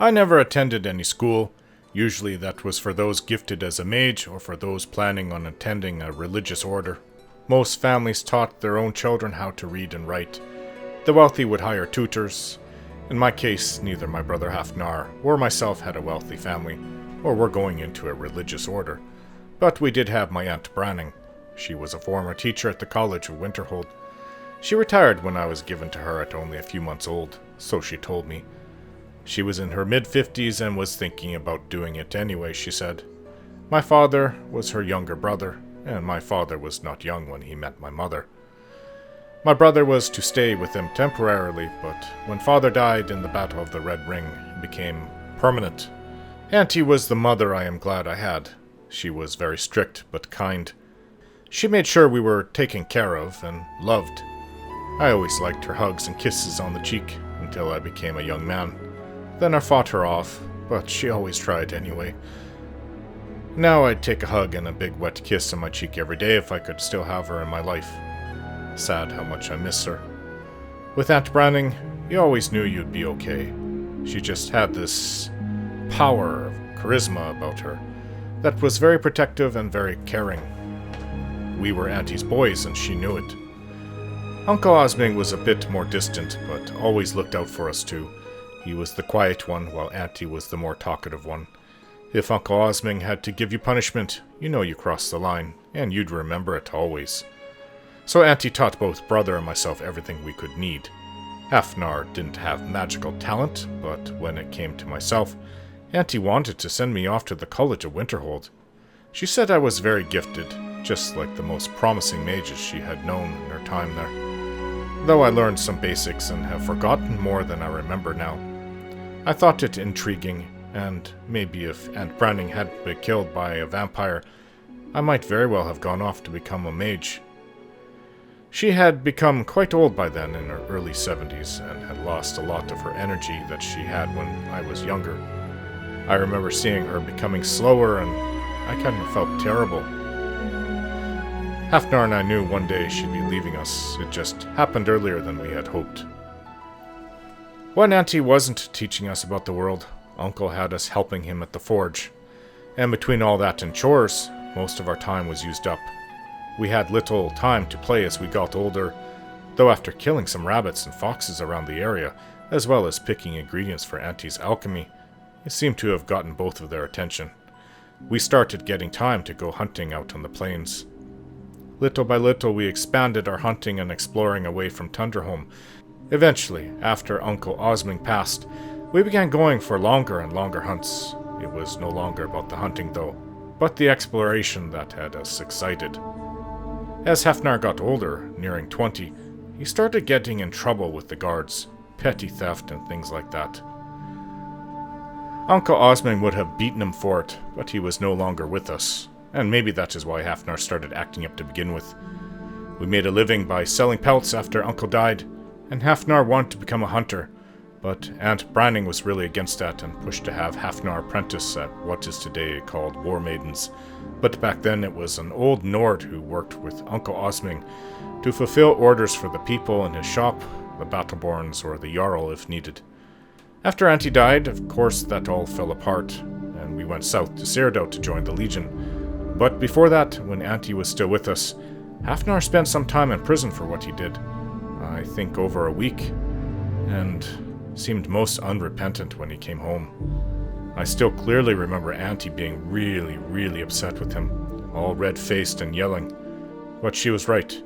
I never attended any school. Usually that was for those gifted as a mage or for those planning on attending a religious order. Most families taught their own children how to read and write. The wealthy would hire tutors. In my case, neither my brother Hafnar or myself had a wealthy family, or were going into a religious order. But we did have my Aunt Branning. She was a former teacher at the College of Winterhold. She retired when I was given to her at only a few months old, so she told me. She was in her mid-50s and was thinking about doing it anyway, she said. My father was her younger brother, and my father was not young when he met my mother. My brother was to stay with them temporarily, but when father died in the Battle of the Red Ring, it became permanent. Auntie was the mother I am glad I had. She was very strict but kind. She made sure we were taken care of and loved. I always liked her hugs and kisses on the cheek until I became a young man. Then I fought her off, but she always tried anyway. Now I'd take a hug and a big wet kiss on my cheek every day if I could still have her in my life. Sad how much I miss her. With Aunt Branning, you always knew you'd be okay. She just had this power of charisma about her that was very protective and very caring. We were Auntie's boys and she knew it. Uncle Osming was a bit more distant, but always looked out for us too. He was the quiet one, while Auntie was the more talkative one. If Uncle Osming had to give you punishment, you know you crossed the line, and you'd remember it always. So Auntie taught both brother and myself everything we could need. Hafnar didn't have magical talent, but when it came to myself, Auntie wanted to send me off to the College of Winterhold. She said I was very gifted, just like the most promising mages she had known in her time there. Though I learned some basics and have forgotten more than I remember now. I thought it intriguing, and maybe if Aunt Branning hadn't been killed by a vampire, I might very well have gone off to become a mage. She had become quite old by then, in her early 70s, and had lost a lot of her energy that she had when I was younger. I remember seeing her becoming slower, and I kind of felt terrible. Hafnar and I knew one day she'd be leaving us. It just happened earlier than we had hoped. When Auntie wasn't teaching us about the world, Uncle had us helping him at the forge. And between all that and chores, most of our time was used up. We had little time to play as we got older, though after killing some rabbits and foxes around the area, as well as picking ingredients for Auntie's alchemy, it seemed to have gotten both of their attention. We started getting time to go hunting out on the plains. Little by little, we expanded our hunting and exploring away from Tundraholm. Eventually, after Uncle Osming passed, we began going for longer and longer hunts. It was no longer about the hunting, though, but the exploration that had us excited. As Hafnar got older, nearing 20, he started getting in trouble with the guards, petty theft and things like that. Uncle Osming would have beaten him for it, but he was no longer with us, and maybe that is why Hafnar started acting up to begin with. We made a living by selling pelts after Uncle died, and Hafnar wanted to become a hunter, but Aunt Branning was really against that and pushed to have Hafnar apprentice at what is today called War Maidens. But back then it was an old Nord who worked with Uncle Osming to fulfill orders for the people in his shop, the Battleborns, or the Jarl if needed. After Auntie died, of course that all fell apart, and we went south to Cyrodiil to join the Legion. But before that, when Auntie was still with us, Hafnar spent some time in prison for what he did. I think over a week, and seemed most unrepentant when he came home. I still clearly remember Auntie being really upset with him, all red-faced and yelling. But she was right.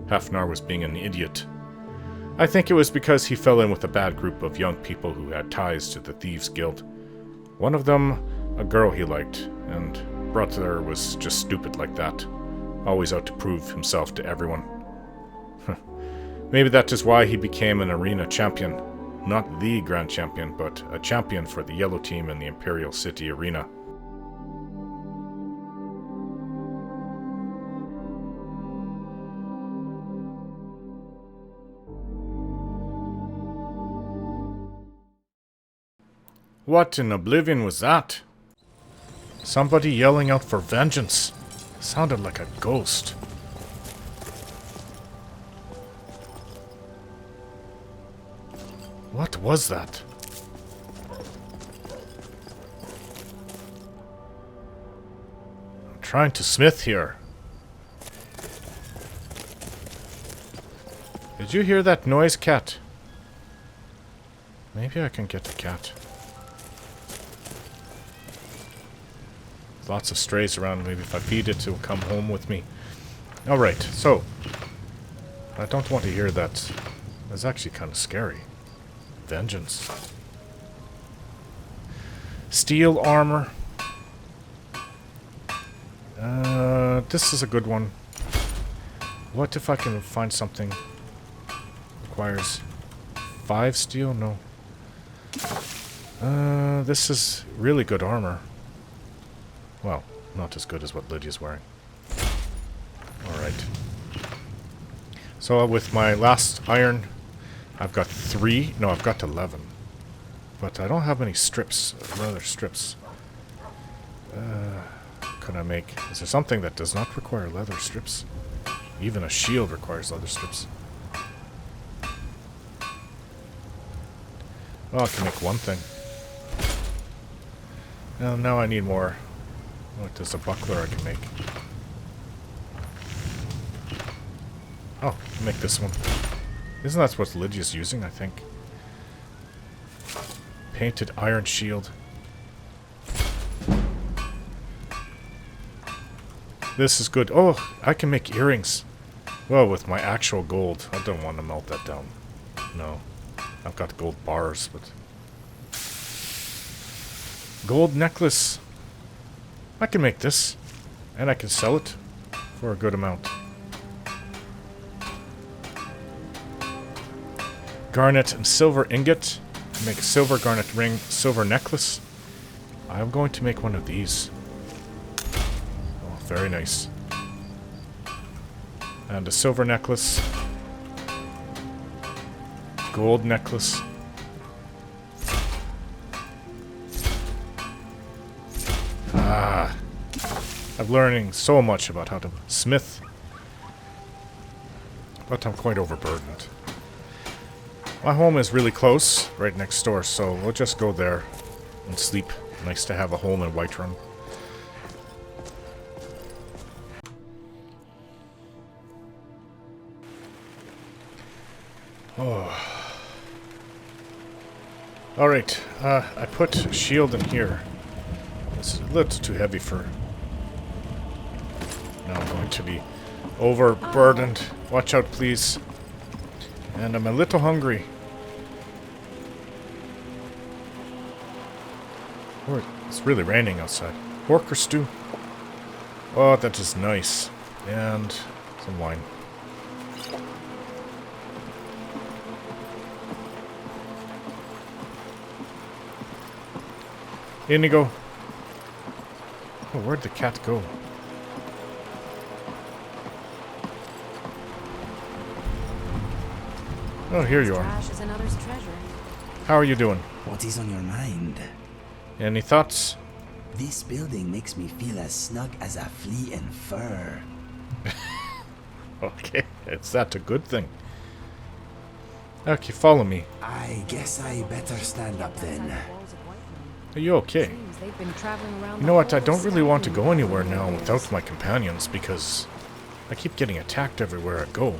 Hafnar was being an idiot. I think it was because he fell in with a bad group of young people who had ties to the Thieves' Guild. One of them, a girl he liked, and brother was just stupid like that, always out to prove himself to everyone. Maybe that is why he became an arena champion. Not the Grand Champion, but a champion for the Yellow Team in the Imperial City Arena. What in oblivion was that? Somebody yelling out for vengeance. Sounded like a ghost. What was that? trying to smith here. Did you hear that noise, cat? Maybe I can get the cat. Lots of strays around. Maybe if I feed it, it'll come home with me. Alright, so. I don't want to hear that. That's actually kind of scary. Vengeance. Steel armor. This is a good one. What if I can find something? Requires 5 steel? No. This is really good armor. Well, not as good as what Lydia's wearing. Alright. So with my last iron, I've got 3. No, I've got 11. But I don't have any strips, leather strips. Can I make... Is there something that does not require leather strips? Even a shield requires leather strips. Well, I can make one thing. Now I need more. What is a buckler I can make? Oh, I'll make this one. Isn't that what Lydia's using, I think? Painted iron shield. This is good. Oh, I can make earrings. Well, with my actual gold. I don't want to melt that down. No. I've got gold bars, but... Gold necklace. I can make this. And I can sell it for a good amount. Garnet and silver ingot. Make a silver garnet ring, silver necklace. I'm going to make one of these. Oh, very nice. And a silver necklace. Gold necklace. Ah. I'm learning so much about how to smith. But I'm quite overburdened. My home is really close, right next door, so we'll just go there and sleep. Nice to have a home in Whiterun. Oh. Alright, I put a shield in here. It's a little too heavy for... Now I'm going to be overburdened. Watch out, please. And I'm a little hungry. Oh, it's really raining outside. Pork or stew? Oh, that is nice. And some wine. Inigo. Oh, where'd the cat go? Oh, here you are. How are you doing? What is on your mind? Any thoughts? This building makes me feel as snug as a flea in fur. Okay, is that a good thing? Okay, follow me. I guess I better stand up then. Are you okay? You know what, I don't really want to go anywhere now without my companions because I keep getting attacked everywhere I go.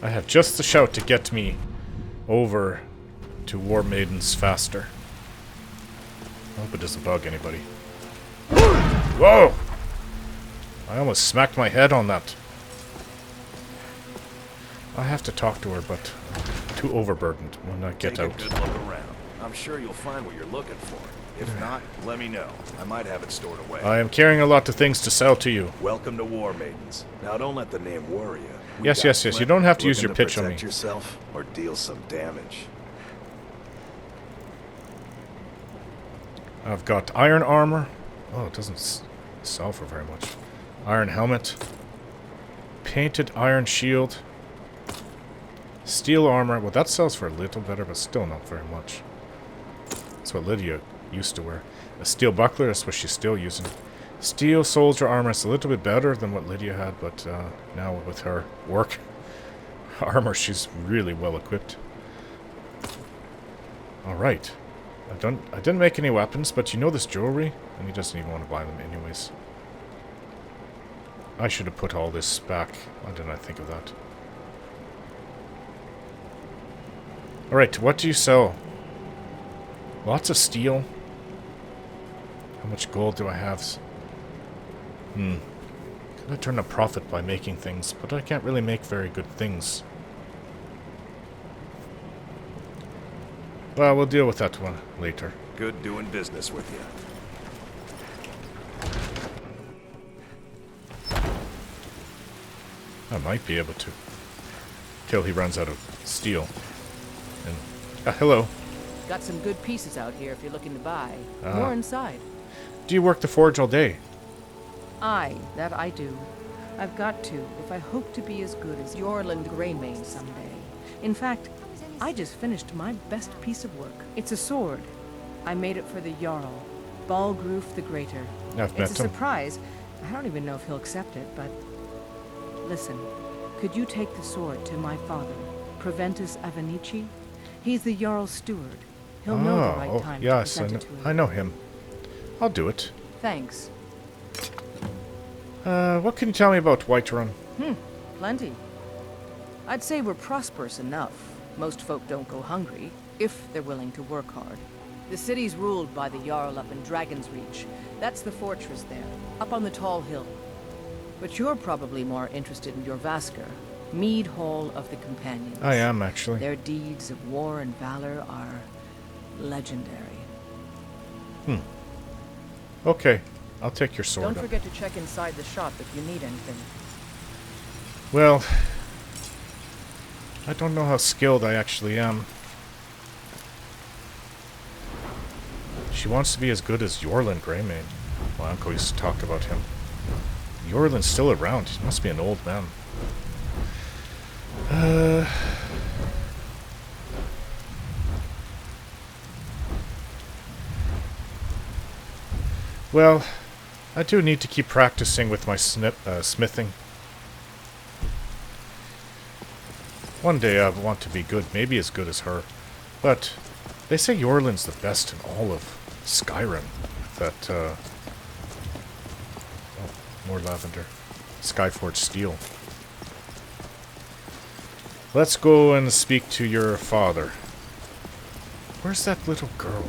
I have just the shout to get me over to War Maidens faster. I hope it doesn't bug anybody. Whoa! I almost smacked my head on that. I have to talk to her, but I'm too overburdened when I get out. Take a good look around. I'm sure you'll find what you're looking for. If not, let me know. I might have it stored away. I am carrying a lot of things to sell to you. Welcome to War Maidens. Now don't let the name worry you. Yes. You don't have to use your pitch on me. Protect yourself or deal some damage. I've got iron armor. Oh, it doesn't sell for very much. Iron helmet. Painted iron shield. Steel armor. Well, that sells for a little better, but still not very much. That's what Lydia used to wear. A steel buckler, that's what she's still using. Steel soldier armor is a little bit better than what Lydia had, but now with her work armor, she's really well equipped. Alright. I didn't make any weapons, but you know this jewelry? And he doesn't even want to buy them anyways. I should have put all this back. Why didn't I think of that? Alright, what do you sell? Lots of steel. How much gold do I have? Could I turn a profit by making things, but I can't really make very good things. Well, we'll deal with that one later. Good doing business with you. I might be able to. Till he runs out of steel. And hello. Got some good pieces out here if you're looking to buy. More inside. Do you work the forge all day? Aye, that I do. I've got to, if I hope to be as good as Yorland Greymane someday. In fact, I just finished my best piece of work. It's a sword. I made it for the Jarl, Balgruf the Greater. I've met It's a him. surprise. I don't even know if he'll accept it, but... Listen, could you take the sword to my father, Proventus Avenici? He's the Jarl's steward. He'll know the right time to yes, present it to him. I know him. I'll do it. Thanks. What can you tell me about Whiterun? Plenty. I'd say we're prosperous enough. Most folk don't go hungry, if they're willing to work hard. The city's ruled by the Jarl up in Dragon's Reach. That's the fortress there, up on the tall hill. But you're probably more interested in your Vasker, Mead Hall of the Companions. I am, actually. Their deeds of war and valor are legendary. Okay, I'll take your sword Don't up. forget to check inside the shop if you need anything. Well, I don't know how skilled I actually am. She wants to be as good as Yorland Greymane. My uncle used to talk about him. Yorland's still around. He must be an old man. Well, I do need to keep practicing with my smithing. One day I want to be good, maybe as good as her. But they say Yorland's the best in all of Skyrim. That, oh, more lavender. Skyforged steel. Let's go and speak to your father. Where's that little girl?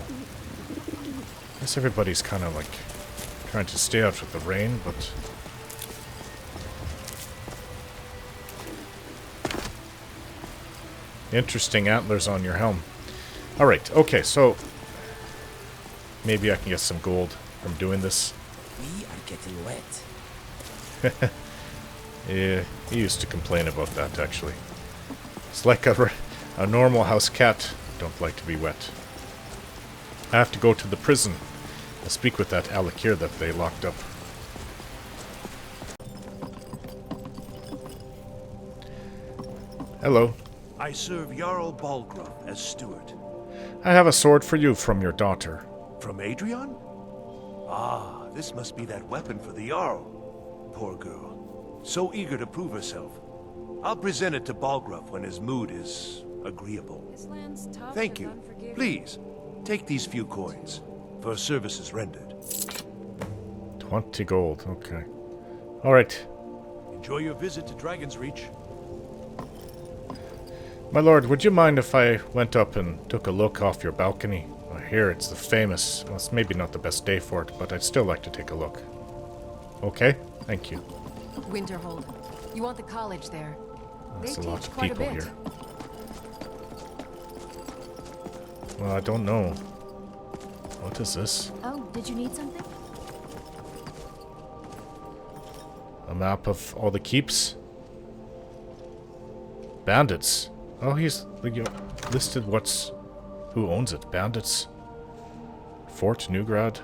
I guess everybody's kind of like trying to stay out of the rain, but... Interesting antlers on your helm. Alright, okay, so... Maybe I can get some gold from doing this. We are getting wet. Yeah, he used to complain about that, actually. It's like a normal house cat. Don't like to be wet. I have to go to the prison and speak with that Alakir that they locked up. Hello. I serve Jarl Balgruf as steward. I have a sword for you from your daughter. From Adrian? Ah, this must be that weapon for the Jarl. Poor girl. So eager to prove herself. I'll present it to Balgruf when his mood is agreeable. This land's tough Thank and you. unforgiving. Please, take these few coins for services rendered. 20 gold, okay. Alright. Enjoy your visit to Dragon's Reach. My lord, would you mind if I went up and took a look off your balcony? I hear it's the famous... Well, it's maybe not the best day for it, but I'd still like to take a look. Okay? Thank you. Winterhold. You want the college there? There's They a lot teach of quite a people bit. here. Well, I don't know. What is this? Oh, did you need something? A map of all the keeps? Bandits. Oh, he's listed who owns it. Bandits. Fort Newgrad.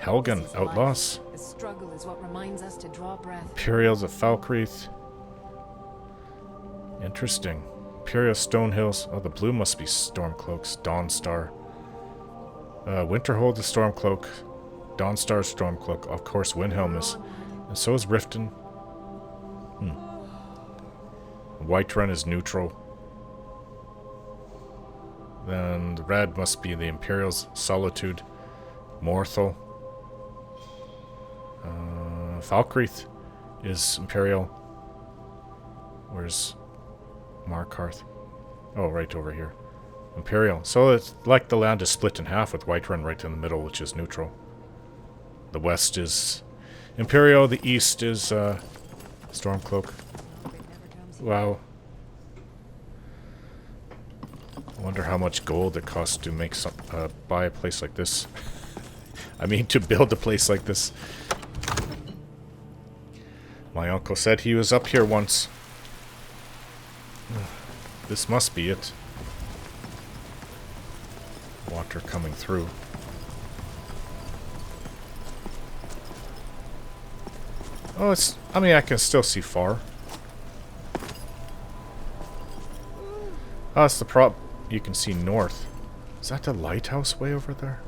Helgen. Outlaws. The struggle is what reminds us to draw breath. Imperials of Falkreath. Interesting. Imperial Stonehills. Oh, the blue must be Stormcloaks. Dawnstar. Winterhold is Stormcloak. Dawnstar is Stormcloak. Of course, Windhelm is. And so is Riften. Whiterun is neutral. Then the red must be the Imperial's Solitude. Morthal. Falkreath is Imperial. Where's Markarth? Oh, right over here. Imperial. So it's like the land is split in half with Whiterun right in the middle, which is neutral. The west is Imperial, the east is Stormcloak. Wow. I wonder how much gold it costs to make some buy a place like this. I mean, to build a place like this. My uncle said he was up here once. This must be it. Water coming through. Oh, it's... I mean, I can still see far. Oh, that's the prop. You can see north. Is that the lighthouse way over there?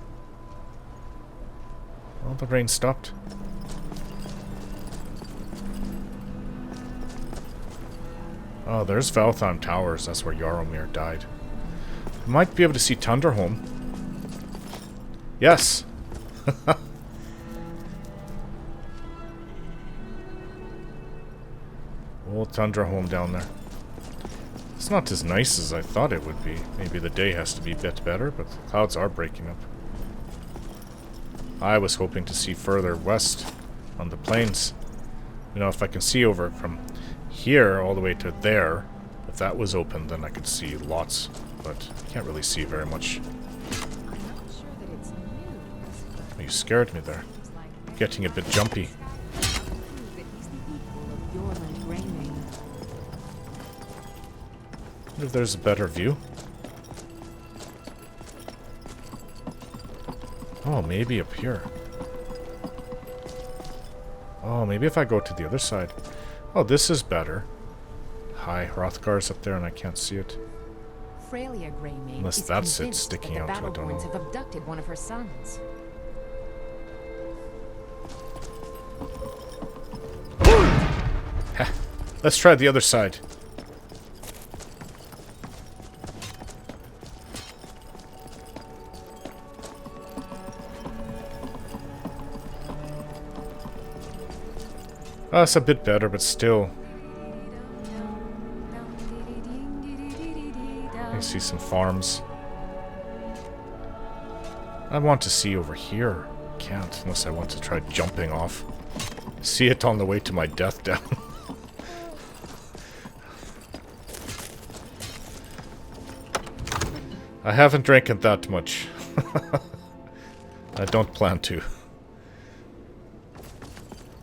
Well, the rain stopped. Oh, there's Valtheim Towers. That's where Jaromir died. Might be able to see Tunderholm. Yes! Old Tunderholm down there. It's not as nice as I thought it would be. Maybe the day has to be a bit better, but the clouds are breaking up. I was hoping to see further west on the plains. You know, if I can see over from here all the way to there, if that was open, then I could see lots, but can't really see very much. Oh, you scared me there. Getting a bit jumpy. Wonder if there's a better view. Oh, maybe up here. Oh, maybe if I go to the other side. Oh, this is better. Hi, Hrothgar's up there and I can't see it. Freya Greymane Unless is that's it convinced sticking that out, the I don't Battleborns know. have abducted one of her sons. Heh. Let's try the other side. Oh, it's a bit better, but still. I see some farms. I want to see over here. Can't, unless I want to try jumping off. See it on the way to my death down. I haven't drank it that much. I don't plan to.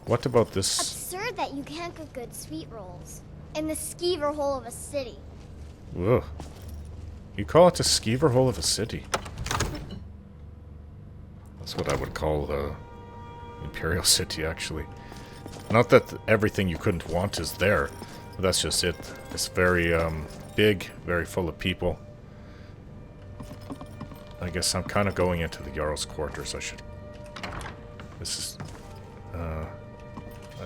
What about this? Absurd that you can't cook good sweet rolls in the skeever hole of a city. Ugh. You call it a skeever hole of a city? That's what I would call the Imperial City, actually. Not that everything you couldn't want is there, but that's just it. It's very big, very full of people. I guess I'm kind of going into the Jarl's quarters. I should... This is... I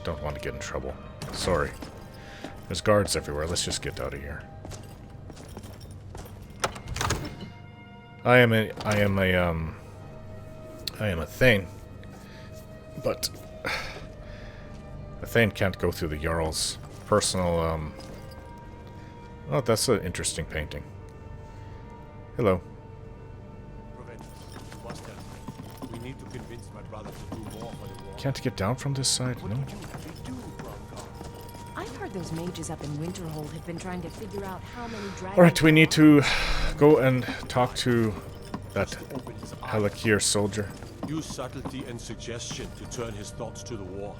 don't want to get in trouble. Sorry. There's guards everywhere. Let's just get out of here. I am a Thane. But a Thane can't go through the Jarl's personal Oh, that's an interesting painting. Hello. We need to convince my brother to do more for the war. Can't get down from this side? No. I've heard those mages up in Winterhold have been trying to figure out how many dragons... Alright, we need to go and talk to that Halakir soldier. Use subtlety and suggestion to turn his thoughts to the war.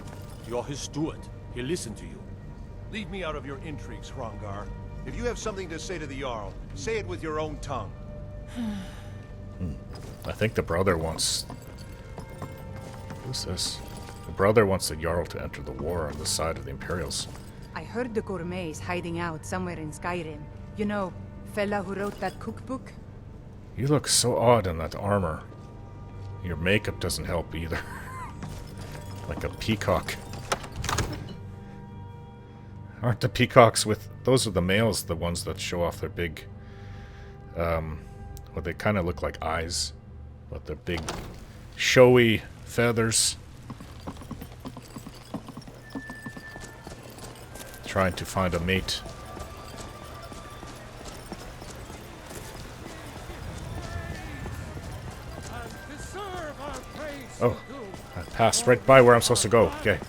You're his steward. He'll listen to you. Leave me out of your intrigues, Hrongar. If you have something to say to the Jarl, say it with your own tongue. I think the brother wants... Who's this? The brother wants the Jarl to enter the war on the side of the Imperials. I heard the gourmet is hiding out somewhere in Skyrim. You know, fella who wrote that cookbook? You look so odd in that armor. Your makeup doesn't help either. Like a peacock. Aren't the peacocks with... Those are the males, the ones that show off their big Well, they kind of look like eyes, but they're big, showy feathers. Trying to find a mate. Oh, I passed right by where I'm supposed to go. Okay.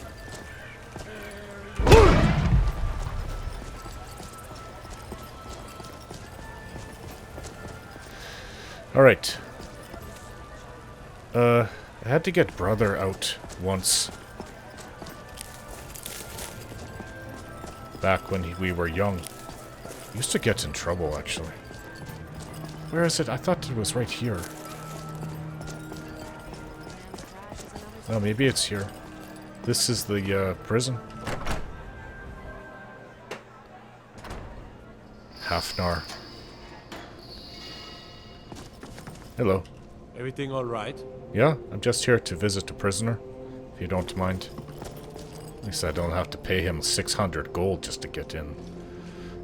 Alright. I had to get brother out once. Back when we were young. Used to get in trouble, actually. Where is it? I thought it was right here. Oh, maybe it's here. This is the prison. Hafnar. Hello. Everything all right? Yeah, I'm just here to visit a prisoner, if you don't mind. At least I don't have to pay him 600 gold just to get in.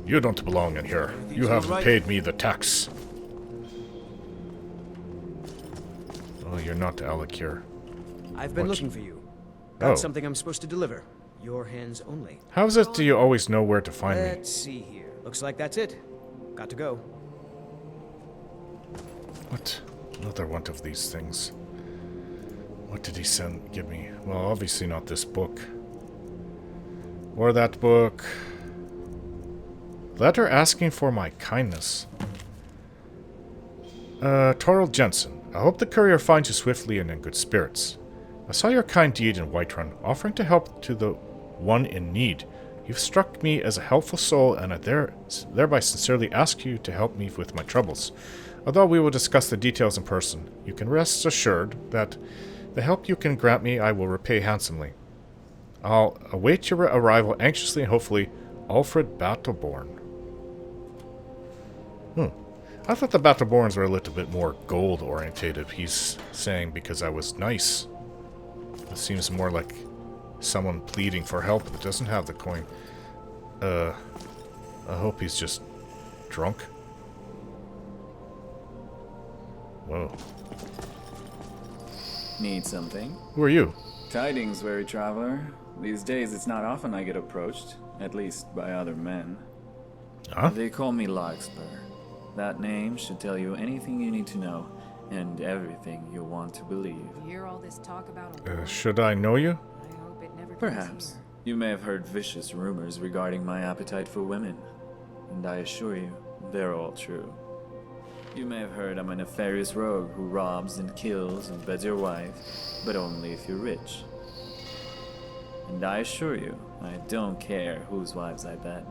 You don't belong in here. You haven't paid me the tax. Oh, you're not Alec here. I've been looking for you. Got something I'm supposed to deliver. Your hands only. How is it do you always know where to find me? Let's see here. Looks like that's it. Got to go. What? Another one of these things. What did he give me? Well, obviously not this book. Or that book. Letter asking for my kindness. Torald Jensen. I hope the courier finds you swiftly and in good spirits. I saw your kind deed in Whiterun, offering to help to the one in need. You've struck me as a helpful soul, and I thereby sincerely ask you to help me with my troubles. Although we will discuss the details in person, you can rest assured that the help you can grant me I will repay handsomely. I'll await your arrival anxiously and hopefully, Alfred Battleborn. I thought the Battleborns were a little bit more gold-orientated. He's saying because I was nice. It seems more like someone pleading for help that doesn't have the coin. I hope he's just drunk. Whoa. Need something? Who are you? Tidings, weary traveler. These days it's not often I get approached, at least by other men. Huh? They call me Larkspur. That name should tell you anything you need to know, and everything you want to believe. You hear all this talk about Should I know you? I hope it never Perhaps. comes here. You may have heard vicious rumors regarding my appetite for women, and I assure you, they're all true. You may have heard I'm a nefarious rogue who robs and kills and beds your wife, but only if you're rich. And I assure you, I don't care whose wives I bed.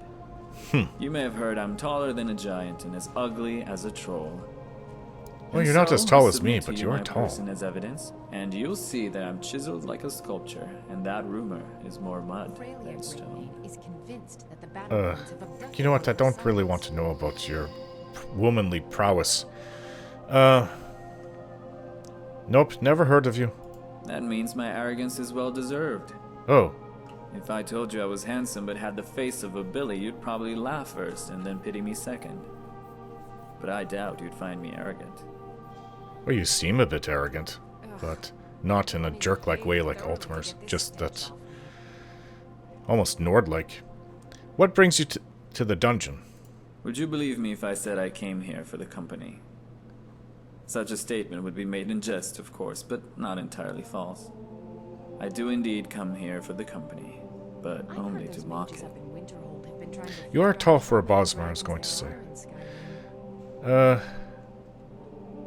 You may have heard I'm taller than a giant and as ugly as a troll. Well, you're not as tall as me, but you are tall. Person as evidence, and you'll see that I'm chiseled like a sculpture, and that rumor is more mud than stone. Is convinced that the Battleborns have abducted You know what? I your don't sons. really want to know about your womanly prowess. Nope, never heard of you. That means my arrogance is well deserved. Oh, If I told you I was handsome but had the face of a billy, you'd probably laugh first and then pity me second. But I doubt you'd find me arrogant. well, you seem a bit arrogant, but not in a jerk-like way like Altimer's. Just that almost Nord-like. What brings you to the dungeon? Would you believe me if I said I came here for the company? Such a statement would be made in jest, of course, but not entirely false. I do indeed come here for the company, but I only heard to those mock mages it. up in Winterhold have been trying to You are figure tall out for a where Bosmer, I was the going to say. are in Skyrim.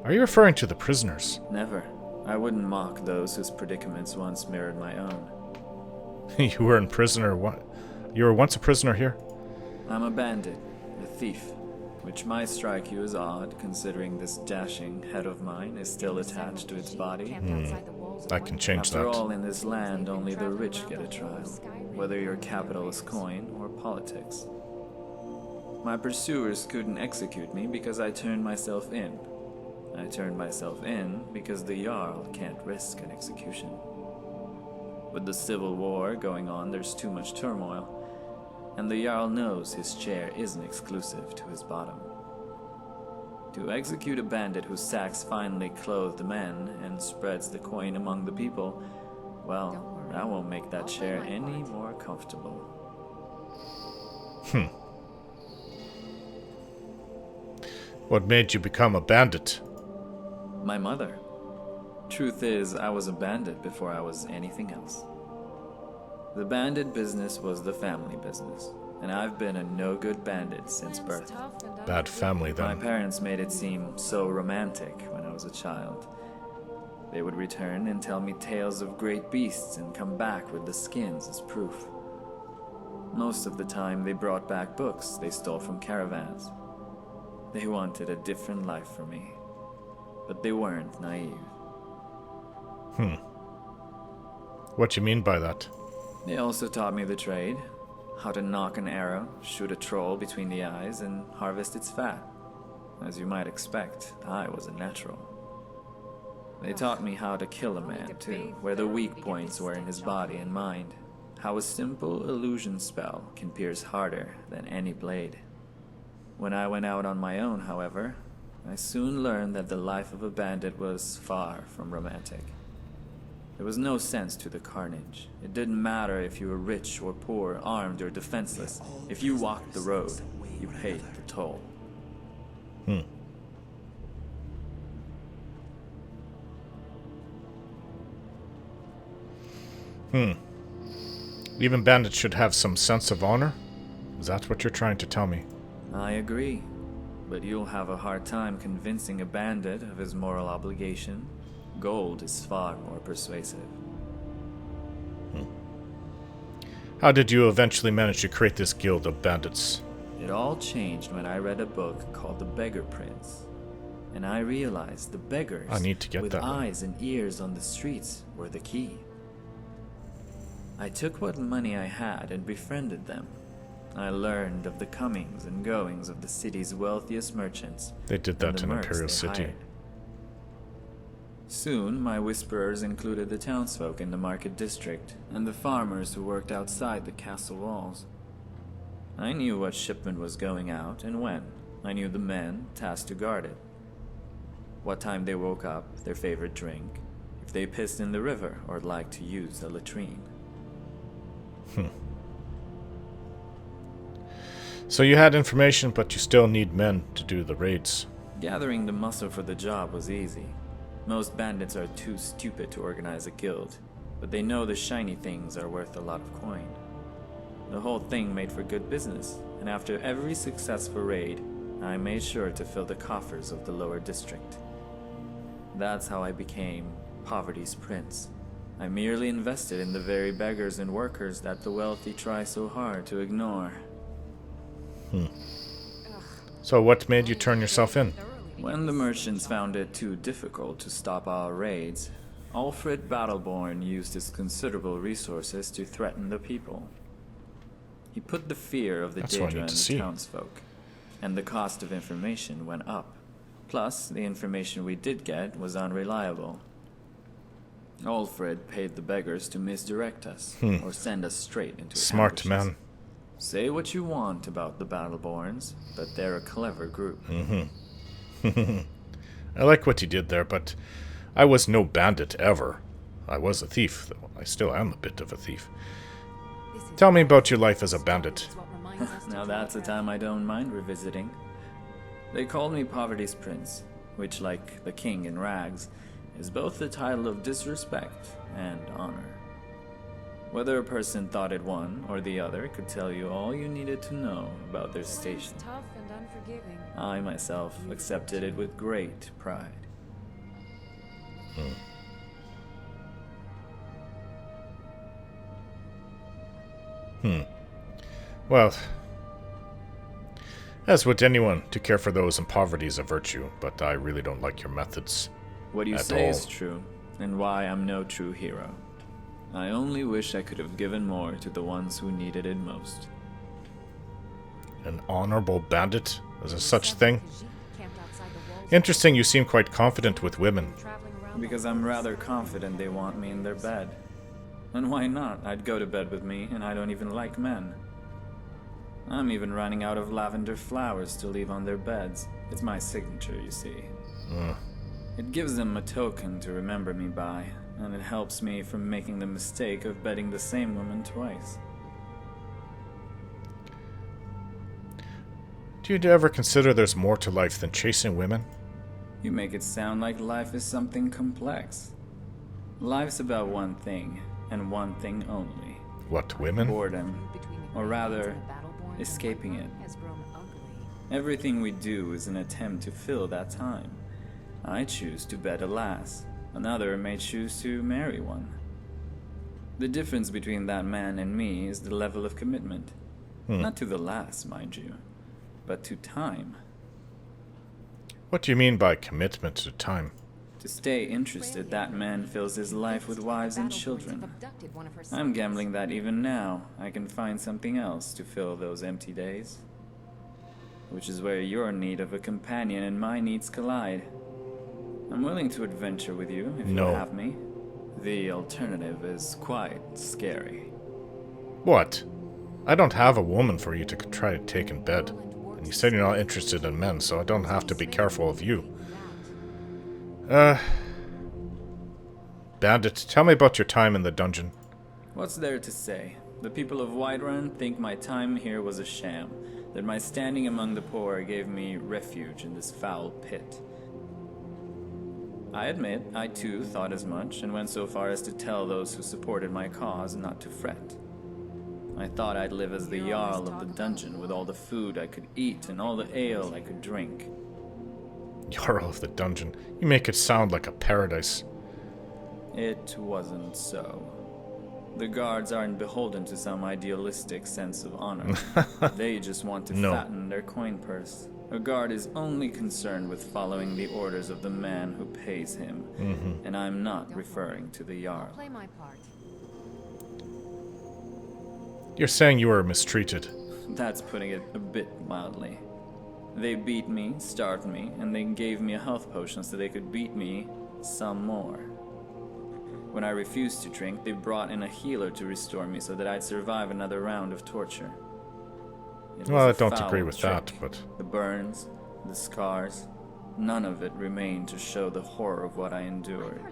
Are you referring to the prisoners? Never. I wouldn't mock those whose predicaments once mirrored my own. You were in prisoner. What? You were once a prisoner here? I'm a bandit, a thief, which might strike you as odd, considering this dashing head of mine is still attached to its body. I can change After that. all, in this land, only the rich get a trial, whether your capital is coin or politics. My pursuers couldn't execute me because I turned myself in. I turned myself in because the Jarl can't risk an execution. With the civil war going on, there's too much turmoil, and the Jarl knows his chair isn't exclusive to his bottom. To execute a bandit who sacks finely clothed men and spreads the coin among the people, well, that won't make that chair any more comfortable. What made you become a bandit? My mother. Truth is, I was a bandit before I was anything else. The bandit business was the family business, and I've been a no-good bandit since birth. Bad family, then. My parents made it seem so romantic when I was a child. They would return and tell me tales of great beasts and come back with the skins as proof. Most of the time, they brought back books they stole from caravans. They wanted a different life for me, but they weren't naive. What you mean by that? They also taught me the trade, how to knock an arrow, shoot a troll between the eyes, and harvest its fat. As you might expect, I was a natural. They taught me how to kill a man, too, where the weak points were in his body and mind. How a simple illusion spell can pierce harder than any blade. When I went out on my own, however, I soon learned that the life of a bandit was far from romantic. There was no sense to the carnage. It didn't matter if you were rich or poor, armed or defenseless. If you walked the road, you paid the toll. Even bandits should have some sense of honor? Is that what you're trying to tell me? I agree, but you'll have a hard time convincing a bandit of his moral obligation. Gold is far more persuasive. How did you eventually manage to create this guild of bandits? It all changed when I read a book called The Beggar Prince. And I realized the beggars I need to get with that one. eyes and ears on the streets were the key. I took what money I had and befriended them. I learned of the comings and goings of the city's wealthiest merchants. They did that in Imperial City. Soon, my whisperers included the townsfolk in the market district, and the farmers who worked outside the castle walls. I knew what shipment was going out and when. I knew the men tasked to guard it. What time they woke up, their favorite drink, if they pissed in the river or liked to use a latrine. So you had information, but you still need men to do the raids. Gathering the muscle for the job was easy. Most bandits are too stupid to organize a guild, but they know the shiny things are worth a lot of coin. The whole thing made for good business, and after every successful raid, I made sure to fill the coffers of the lower district. That's how I became Poverty's Prince. I merely invested in the very beggars and workers that the wealthy try so hard to ignore. So what made you turn yourself in? When the merchants found it too difficult to stop our raids, Alfred Battleborn used his considerable resources to threaten the people. He put the fear of the Daedra in the townsfolk, and the cost of information went up. Plus, the information we did get was unreliable. Alfred paid the beggars to misdirect us, or send us straight into Smart ambushes. man. Say what you want about the Battleborns, but they're a clever group. I like what he did there, but I was no bandit ever. I was a thief, though I still am a bit of a thief. Tell me about your life as a bandit. Now that's a time I don't mind revisiting. They called me Poverty's Prince, which, like the king in rags, is both the title of disrespect and honor. Whether a person thought it one or the other could tell you all you needed to know about their station. Tough and unforgiving. I myself accepted it with great pride. Well, as would anyone, to care for those in poverty is a virtue, but I really don't like your methods. What you at say all. is true, and why I'm no true hero. I only wish I could have given more to the ones who needed it most. An honorable bandit? Is there such thing? Interesting, you seem quite confident with women. Because I'm rather confident they want me in their bed. And why not? I'd go to bed with me, and I don't even like men. I'm even running out of lavender flowers to leave on their beds. It's my signature, you see. It gives them a token to remember me by, and it helps me from making the mistake of bedding the same woman twice. Do you ever consider there's more to life than chasing women? You make it sound like life is something complex. Life's about one thing, and one thing only. What, women? Boredom. Or rather, escaping it. Everything we do is an attempt to fill that time. I choose to bed a lass. Another may choose to marry one. The difference between that man and me is the level of commitment. Not to the lass, mind you, but to time. What do you mean by commitment to time? To stay interested, that man fills his life with wives and children. I'm gambling that even now, I can find something else to fill those empty days. Which is where your need of a companion and my needs collide. I'm willing to adventure with you if you have me. The alternative is quite scary. What? I don't have a woman for you to try to take in bed. And you said you're not interested in men, so I don't have to be careful of you. Bandit, tell me about your time in the dungeon. What's there to say? The people of Whiterun think my time here was a sham, that my standing among the poor gave me refuge in this foul pit. I admit, I too thought as much, and went so far as to tell those who supported my cause not to fret. I thought I'd live as the Jarl of the dungeon, with all the food I could eat and all the ale I could drink. Jarl of the dungeon. You make it sound like a paradise. It wasn't so. The guards aren't beholden to some idealistic sense of honor. They just want to fatten their coin purse. A guard is only concerned with following the orders of the man who pays him. And I'm not referring to the Jarl. Play my part. You're saying you were mistreated. That's putting it a bit mildly. They beat me, starved me, and they gave me a health potion so they could beat me some more. When I refused to drink, they brought in a healer to restore me so that I'd survive another round of torture. Well, I don't agree with that, but... The burns, the scars, none of it remained to show the horror of what I endured.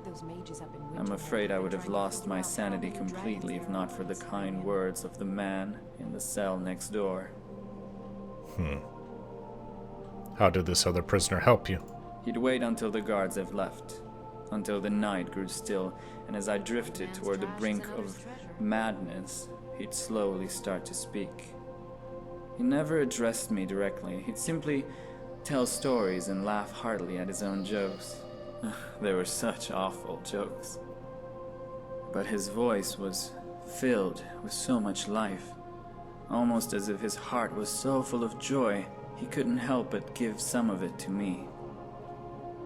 I'm afraid I would have lost my sanity completely if not for the kind words of the man in the cell next door. How did this other prisoner help you? He'd wait until the guards have left, until the night grew still, and as I drifted toward the brink of madness, he'd slowly start to speak. He never addressed me directly. He'd simply tell stories and laugh heartily at his own jokes. They were such awful jokes. But his voice was filled with so much life, almost as if his heart was so full of joy, he couldn't help but give some of it to me.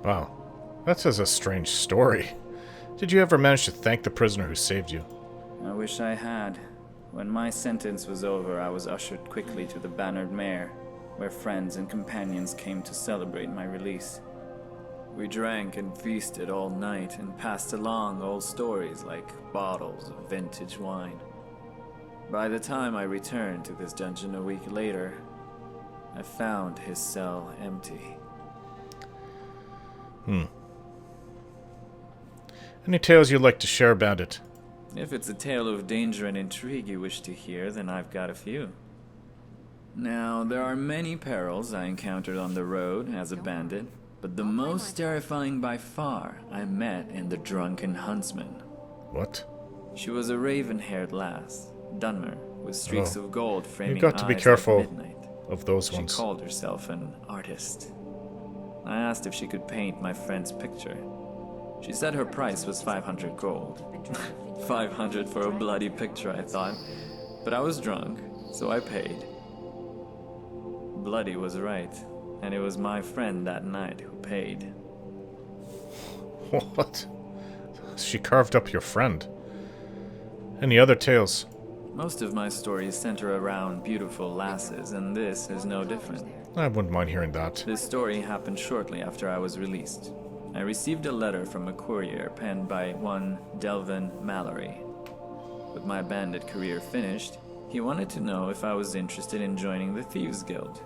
Wow, that's a strange story. Did you ever manage to thank the prisoner who saved you? I wish I had. When my sentence was over, I was ushered quickly to the Bannered Mare, where friends and companions came to celebrate my release. We drank and feasted all night and passed along old stories like bottles of vintage wine. By the time I returned to this dungeon a week later, I found his cell empty. Any tales you'd like to share, Bandit? If it's a tale of danger and intrigue you wish to hear, then I've got a few. Now, there are many perils I encountered on the road as a bandit, but the most terrifying by far I met in the Drunken Huntsman. What? She was a raven-haired lass, Dunmer, with streaks of gold framing You've got to be eyes careful at midnight. of those ones. She called herself an artist. I asked if she could paint my friend's picture. She said her price was 500 gold. 500 for a bloody picture, I thought. But I was drunk, so I paid. Bloody was right, and it was my friend that night who paid. What? She carved up your friend. Any other tales? Most of my stories center around beautiful lasses, and this is no different. I wouldn't mind hearing that. This story happened shortly after I was released. I received a letter from a courier penned by one Delvin Mallory. With my bandit career finished, he He wanted to know if I was interested in joining the Thieves Guild.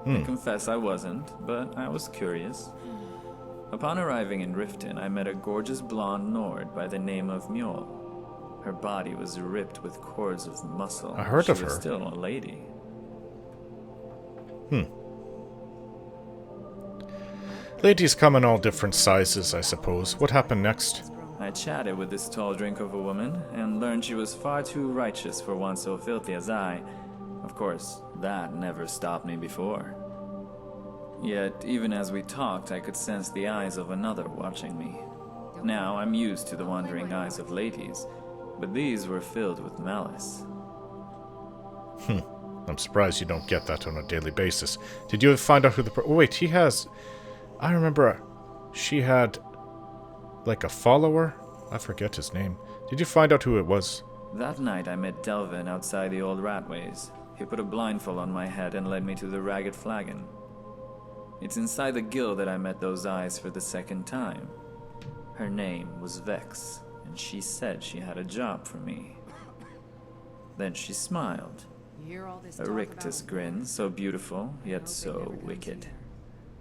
I confess I wasn't, but I was curious. Upon arriving in Riften, I met a gorgeous blonde Nord by the name of Mjol. Her body was ripped with cords of muscle. I heard of her. She was still a lady. Ladies come in all different sizes, I suppose. What happened next? I chatted with this tall drink of a woman and learned she was far too righteous for one so filthy as I. Of course, that never stopped me before. Yet, even as we talked, I could sense the eyes of another watching me. Now, I'm used to the wandering eyes of ladies, but these were filled with malice. I'm surprised you don't get that on a daily basis. Did you find out who the... Oh, wait, he has... I remember she had... like a follower? I forget his name. Did you find out who it was? That night I met Delvin outside the old Ratways. He put a blindfold on my head and led me to the Ragged Flagon. It's inside the guild that I met those eyes for the second time. Her name was Vex, and she said she had a job for me. Then she smiled. A rictus grin, so beautiful, yet so wicked.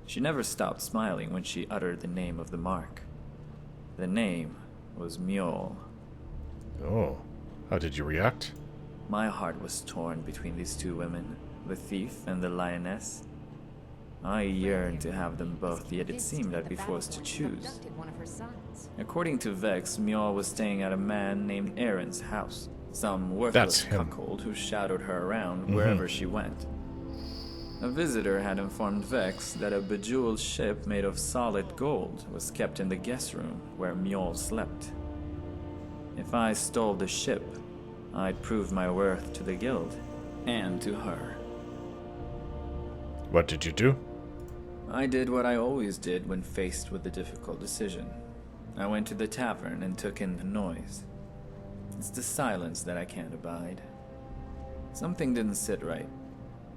She never stopped smiling when she uttered the name of the mark. The name was Mjol. Oh, how did you react? My heart was torn between these two women, the thief and the lioness. I yearned to have them both, yet it seemed I'd be forced to choose. According to Vex, Mjol was staying at a man named Aaron's house, some worthless cuckold who shadowed her around wherever she went. A visitor had informed Vex that a bejeweled ship made of solid gold was kept in the guest room where Mjol slept. If I stole the ship, I'd prove my worth to the guild, and to her. What did you do? I did what I always did when faced with a difficult decision. I went to the tavern and took in the noise. It's the silence that I can't abide. Something didn't sit right.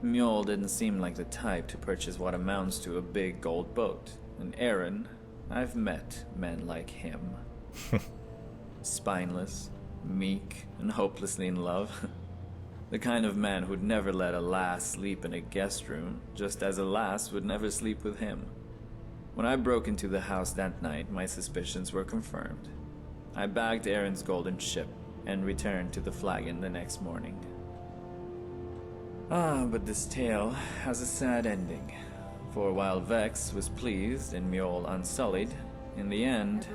Mjol didn't seem like the type to purchase what amounts to a big gold boat. And Aaron, I've met men like him. Spineless, meek, and hopelessly in love. The kind of man who'd never let a lass sleep in a guest room, just as a lass would never sleep with him. When I broke into the house that night, my suspicions were confirmed. I bagged Aaron's golden ship and returned to the Flagon the next morning. But this tale has a sad ending. For while Vex was pleased and Mjol unsullied, in the end,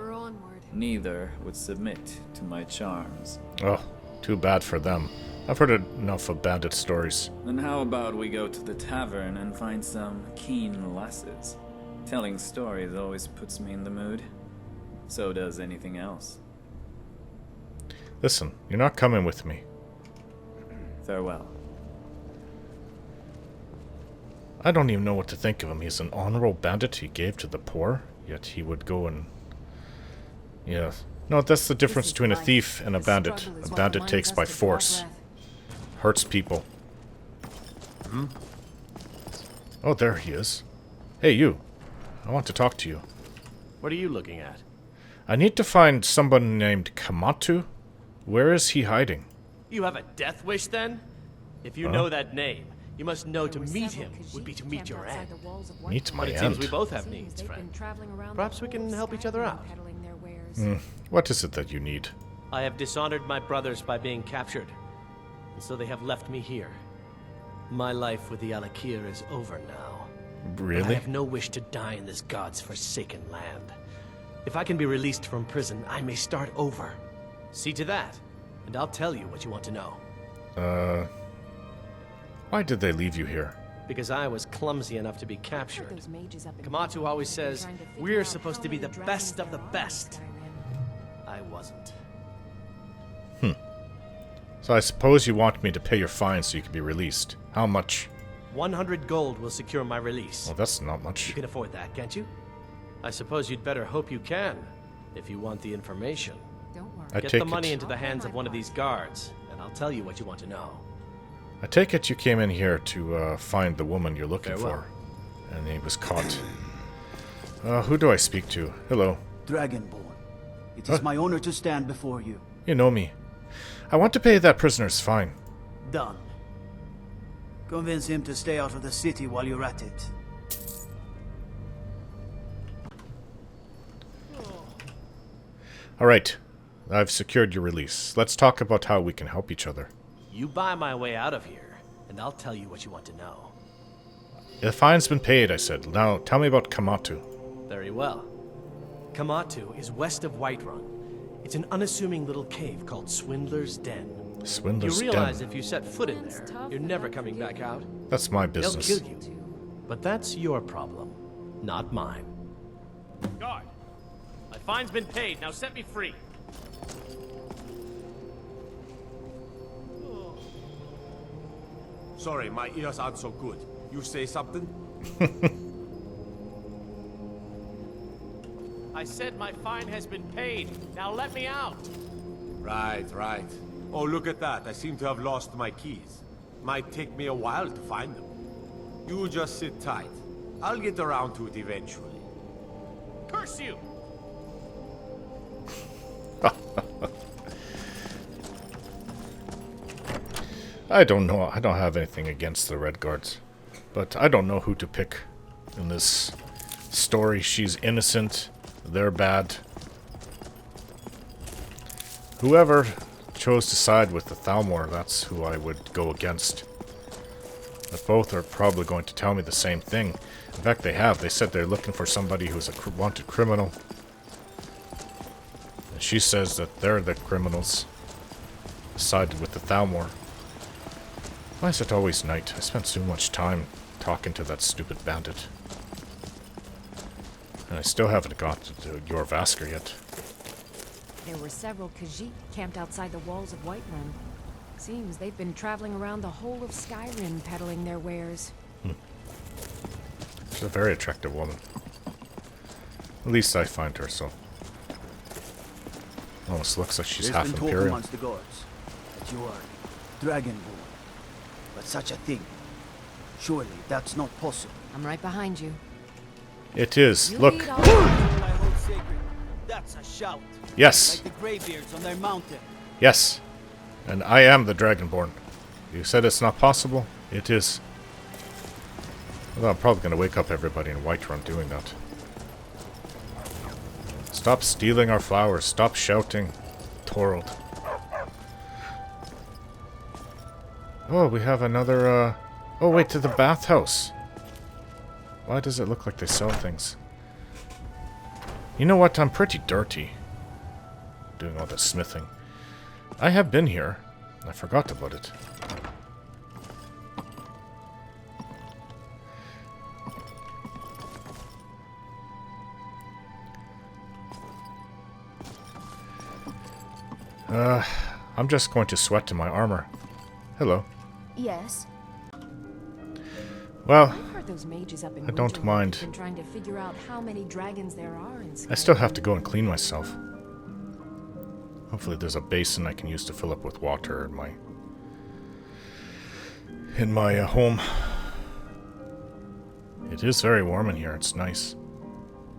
neither would submit to my charms. Oh, too bad for them. I've heard enough of bandit stories. Then how about we go to the tavern and find some keen lasses? Telling stories always puts me in the mood. So does anything else. Listen, you're not coming with me. Farewell. I don't even know what to think of him. He's an honorable bandit he gave to the poor, yet he would go and... Yeah. No, that's the difference between a thief and a bandit. A bandit takes by force. Hurts people. Oh, there he is. Hey, you. I want to talk to you. What are you looking at? I need to find someone named Kamatu. Where is he hiding? You have a death wish, then? If you know that name, you must know to meet him would be to meet your end. Meet my But it end? seems we both have needs, friend. Perhaps we can help each other out. What is it that you need? I have dishonored my brothers by being captured, and so they have left me here. My life with the Alakir is over now. Really? But I have no wish to die in this god's forsaken land. If I can be released from prison, I may start over. See to that, and I'll tell you what you want to know. Why did they leave you here? Because I was clumsy enough to be captured. Kamatu always says, we're supposed to be the best of the best. I wasn't. So I suppose you want me to pay your fine so you can be released. How much? 100 gold will secure my release. Well, that's not much. You can afford that, can't you? I suppose you'd better hope you can, if you want the information. Get the money into the hands of one of these guards, and I'll tell you what you want to know. I take it you came in here to find the woman you're looking for. And he was caught. Who do I speak to? Hello. Dragonborn. It is my honor to stand before you. You know me. I want to pay that prisoner's fine. Done. Convince him to stay out of the city while you're at it. Alright, I've secured your release. Let's talk about how we can help each other. You buy my way out of here, and I'll tell you what you want to know. The fine's been paid, I said. Now, tell me about Kamatu. Very well. Kamatu is west of Whiterun. It's an unassuming little cave called Swindler's Den. Swindler's Den? You realize if you set foot in there, you're never coming back out? That's my business. They'll kill you. But that's your problem, not mine. Guard! My fine's been paid, now set me free! Sorry, my ears aren't so good. You say something? I said my fine has been paid. Now let me out! Right, right. Oh, look at that. I seem to have lost my keys. Might take me a while to find them. You just sit tight. I'll get around to it eventually. Curse you! I don't know. I don't have anything against the Red Guards. But I don't know who to pick in this story. She's innocent. They're bad. Whoever chose to side with the Thalmor, that's who I would go against. But both are probably going to tell me the same thing. In fact, they have. They said they're looking for somebody who's a wanted criminal. And she says that they're the criminals. Sided with the Thalmor. Why is it always night? I spent so much time talking to that stupid bandit. And I still haven't got to Jorvaskr yet. There were several Khajiit camped outside the walls of Whiterun. Seems they've been traveling around the whole of Skyrim peddling their wares. She's a very attractive woman. At least I find her so. Almost looks like she's half There's been talk Imperial. amongst the gods that you are Dragonborn. But such a thing, surely that's not possible. I'm right behind you. It is. You Look. lead all- That's a shout. Yes. Like the Greybeards on their mountain. Yes. And I am the Dragonborn. You said it's not possible? It is. Well, I'm probably going to wake up everybody in Whiterun doing that. Stop stealing our flowers. Stop shouting. Torald. Oh, we have another, Oh, wait, to the bathhouse. Why does it look like they sell things? You know what? I'm pretty dirty. Doing all this smithing. I have been here. I forgot about it. I'm just going to sweat in my armor. Hello. Yes. Well, I've heard those mages up in I don't Winterhold mind. have been trying to figure out how many dragons there are in Skyrim. I still have to go and clean myself. Hopefully there's a basin I can use to fill up with water in my home. It is very warm in here. It's nice.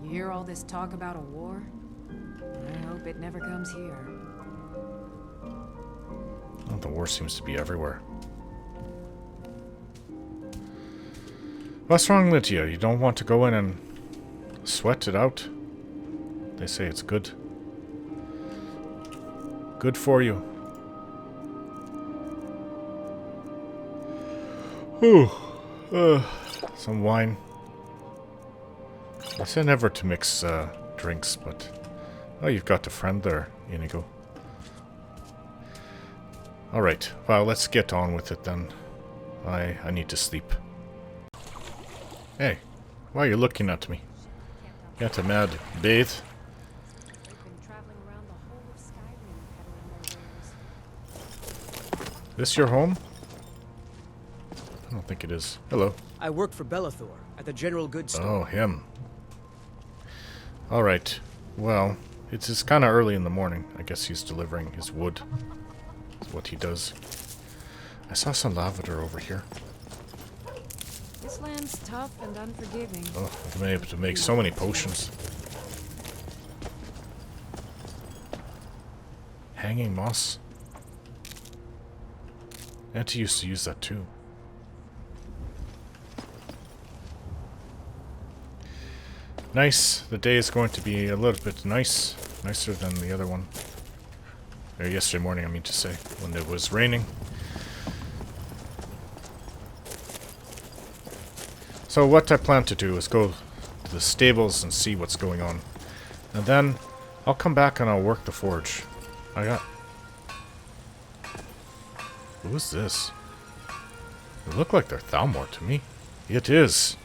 You hear all this talk about a war? I hope it never comes here. Oh, the war seems to be everywhere. What's wrong with you? You don't want to go in and sweat it out? They say it's good. Good for you. Ooh. Some wine. I said never to mix drinks, but... Oh, you've got a friend there, Inigo. Alright, well, let's get on with it then. I need to sleep. Hey, why are you looking at me? Get a mad bathe? This your home? I don't think it is. Hello. I work for Bellathor at the General Goods Store. Oh, him. Alright. Well, it's kind of early in the morning. I guess he's delivering his wood. That's what he does. I saw some lavender over here. This land's tough and unforgiving. Oh, I've been able to make so many potions. Hanging moss. Auntie used to use that too. Nice. The day is going to be a little bit nicer than the other one. Or yesterday morning, I mean to say, when it was raining. So what I plan to do is go to the stables and see what's going on. And then I'll come back and I'll work the forge. Who is this? They look like they're Thalmor to me. It is.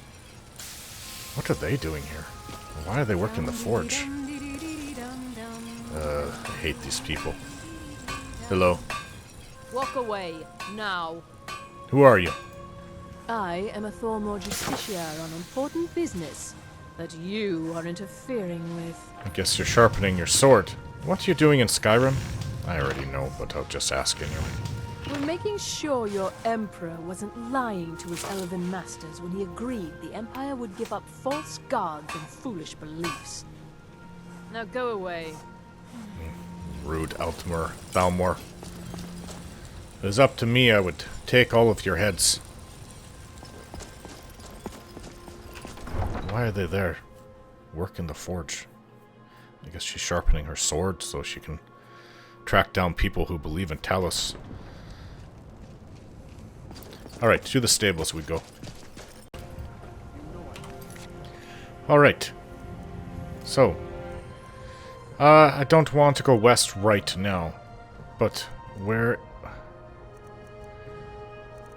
What are they doing here? Why are they working the forge? I hate these people. Hello. Walk away, now. Who are you? I am a Thalmor justiciar on important business that you are interfering with. I guess you're sharpening your sword. What are you doing in Skyrim? I already know, but I'll just ask anyway. We're making sure your Emperor wasn't lying to his elven masters when he agreed the Empire would give up false gods and foolish beliefs. Now go away. Rude Thalmor. If it was up to me, I would take all of your heads. Why are they there? Working the forge. I guess she's sharpening her sword so she can track down people who believe in Talos. Alright, to the stables we go. Alright. So. I don't want to go west right now. But where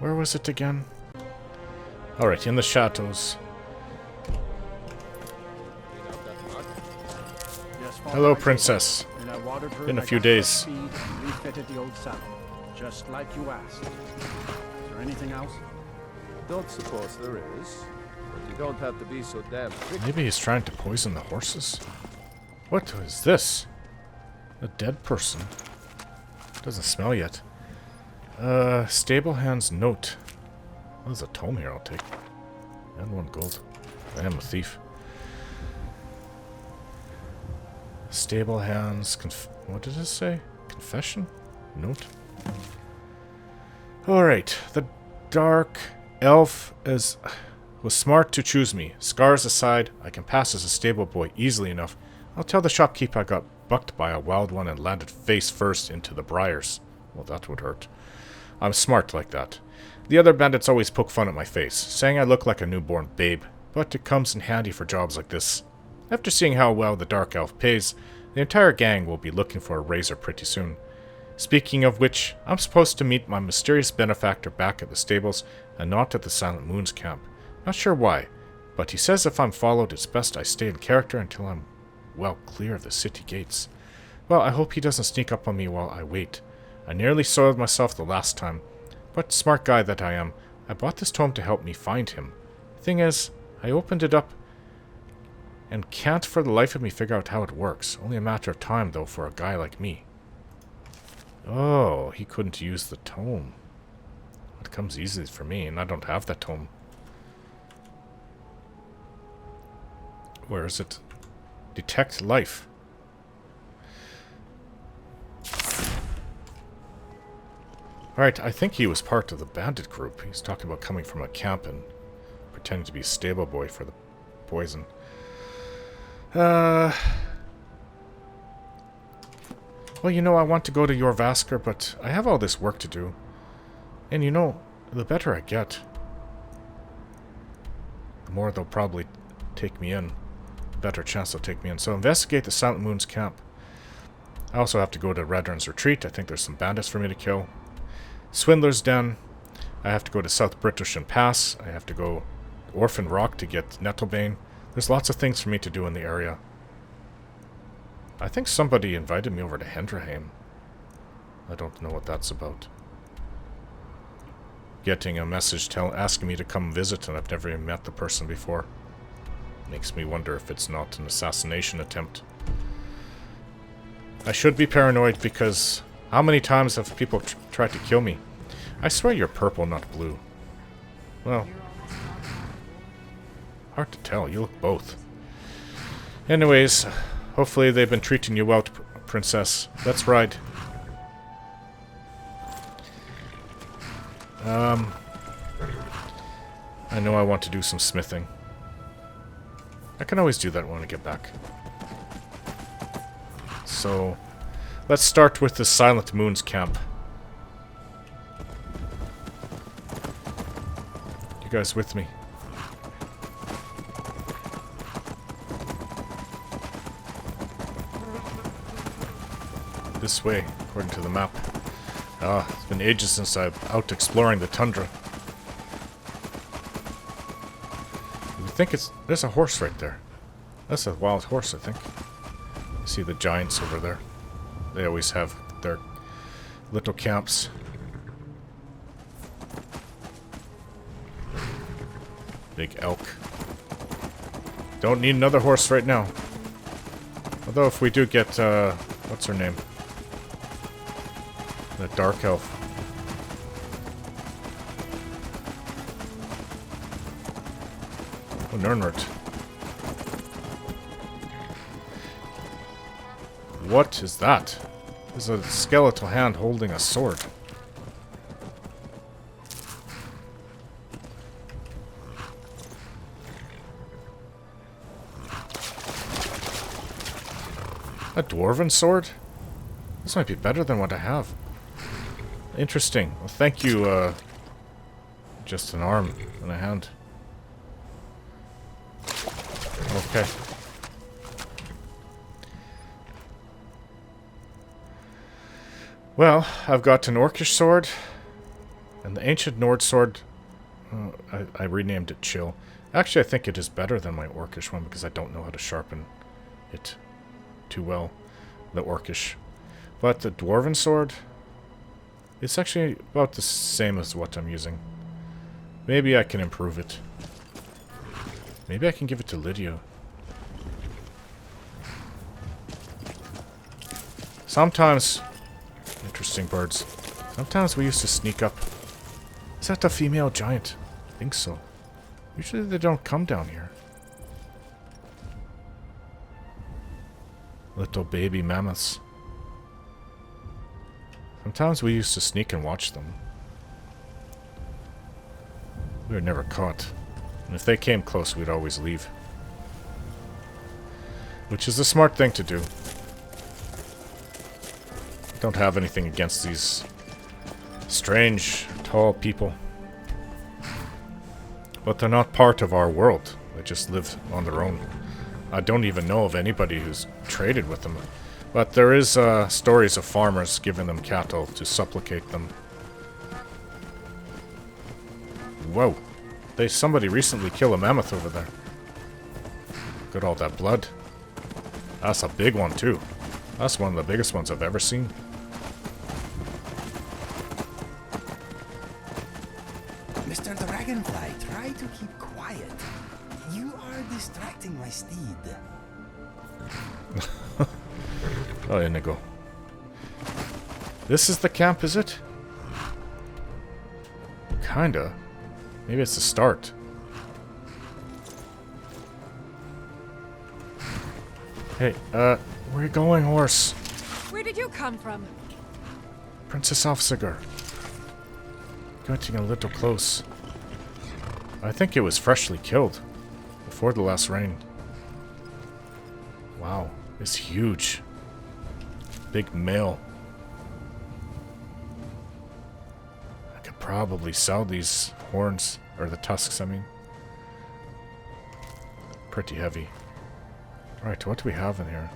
was it again? Alright, in the chateaus. Hello, princess. Been a few days. Refitted the old saddle, just like you asked. Is there anything else? Don't suppose there is, but you don't have to be so damn quick. Maybe he's trying to poison the horses. What is this? A dead person. Doesn't smell yet. Stable hand's note. There's a tome here I'll take. And 1 gold. I am a thief. Stable hands. What did it say? Confession? Note? Alright. The dark elf was smart to choose me. Scars aside, I can pass as a stable boy easily enough. I'll tell the shopkeep I got bucked by a wild one and landed face first into the briars. Well, that would hurt. I'm smart like that. The other bandits always poke fun at my face, saying I look like a newborn babe, but it comes in handy for jobs like this. After seeing how well the Dark Elf pays, the entire gang will be looking for a razor pretty soon. Speaking of which, I'm supposed to meet my mysterious benefactor back at the stables and not at the Silent Moon's camp. Not sure why, but he says if I'm followed, it's best I stay in character until I'm, well, clear of the city gates. Well, I hope he doesn't sneak up on me while I wait. I nearly soiled myself the last time, but smart guy that I am, I bought this tome to help me find him. Thing is, I opened it up and can't for the life of me figure out how it works. Only a matter of time, though, for a guy like me. Oh, he couldn't use the tome. It comes easily for me, and I don't have that tome. Where is it? Detect life. Alright, I think he was part of the bandit group. He's talking about coming from a camp and pretending to be a stable boy for the poison. Well, you know, I want to go to Jorvaskr, but I have all this work to do. And you know, the better I get, the more they'll probably take me in. The better chance they'll take me in. So investigate the Silent Moon's camp. I also have to go to Redrun's retreat. I think there's some bandits for me to kill. Swindler's Den. I have to go to South Britishan Pass. I have to go to Orphan Rock to get Nettlebane. There's lots of things for me to do in the area. I think somebody invited me over to Hendraheim. I don't know what that's about. Getting a message asking me to come visit, and I've never even met the person before. Makes me wonder if it's not an assassination attempt. I should be paranoid because how many times have people tried to kill me? I swear you're purple, not blue. Well, hard to tell. You look both. Anyways, hopefully they've been treating you well, Princess. Let's ride. I know I want to do some smithing. I can always do that when I get back. So, let's start with the Silent Moon's camp. You guys with me? This way, according to the map. Ah, it's been ages since I'm out exploring the tundra. I think there's a horse right there. That's a wild horse, I think. You see the giants over there. They always have their little camps. Big elk. Don't need another horse right now. Although if we do get, what's her name? That dark elf. Oh, Nernert. What is that? There's a skeletal hand holding a sword. A dwarven sword? This might be better than what I have. Interesting. Well, thank you, just an arm and a hand. Okay. Well, I've got an orcish sword, and the ancient Nord sword, I renamed it Chill. Actually, I think it is better than my orcish one because I don't know how to sharpen it too well, the orcish. But the dwarven sword, it's actually about the same as what I'm using. Maybe I can improve it. Maybe I can give it to Lydia. Sometimes... Interesting birds. Sometimes we used to sneak up. Is that the female giant? I think so. Usually they don't come down here. Little baby mammoths. Sometimes we used to sneak and watch them. We were never caught. And if they came close, we'd always leave. Which is the smart thing to do. Don't have anything against these strange, tall people. But they're not part of our world. They just live on their own. I don't even know of anybody who's traded with them. But there is stories of farmers giving them cattle to supplicate them. Whoa. Somebody recently killed a mammoth over there. Look at all that blood. That's a big one too. That's one of the biggest ones I've ever seen. Mr. Dragonfly, try to keep quiet. You are distracting my steed. Oh, Inigo. This is the camp, is it? Kinda. Maybe it's the start. Hey, where are you going, horse? Where did you come from? Princess Alfsigar. Getting a little close. I think it was freshly killed. Before the last rain. Wow, it's huge. Big male. I could probably sell these horns, or the tusks, I mean. Pretty heavy. Right, what do we have in here?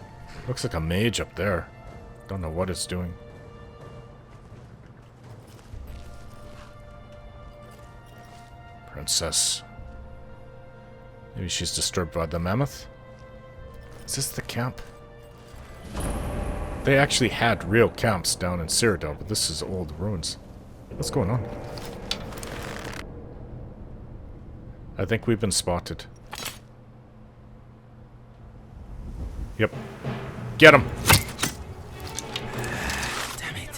Looks like a mage up there. Don't know what it's doing. Princess. Maybe she's disturbed by the mammoth? Is this the camp? They actually had real camps down in Cyrodiil, but this is old ruins. What's going on? I think we've been spotted. Yep. Get him! Damn it.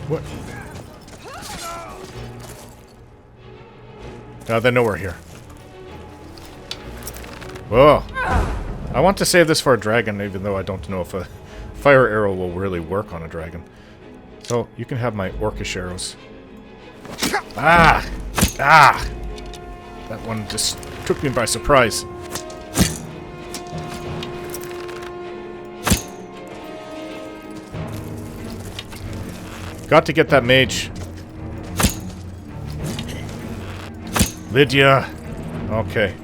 What? They know we're here. Whoa. I want to save this for a dragon, even though I don't know if a fire arrow will really work on a dragon. So, you can have my orcish arrows. Ah! Ah! That one just took me by surprise. Got to get that mage. Lydia. Okay.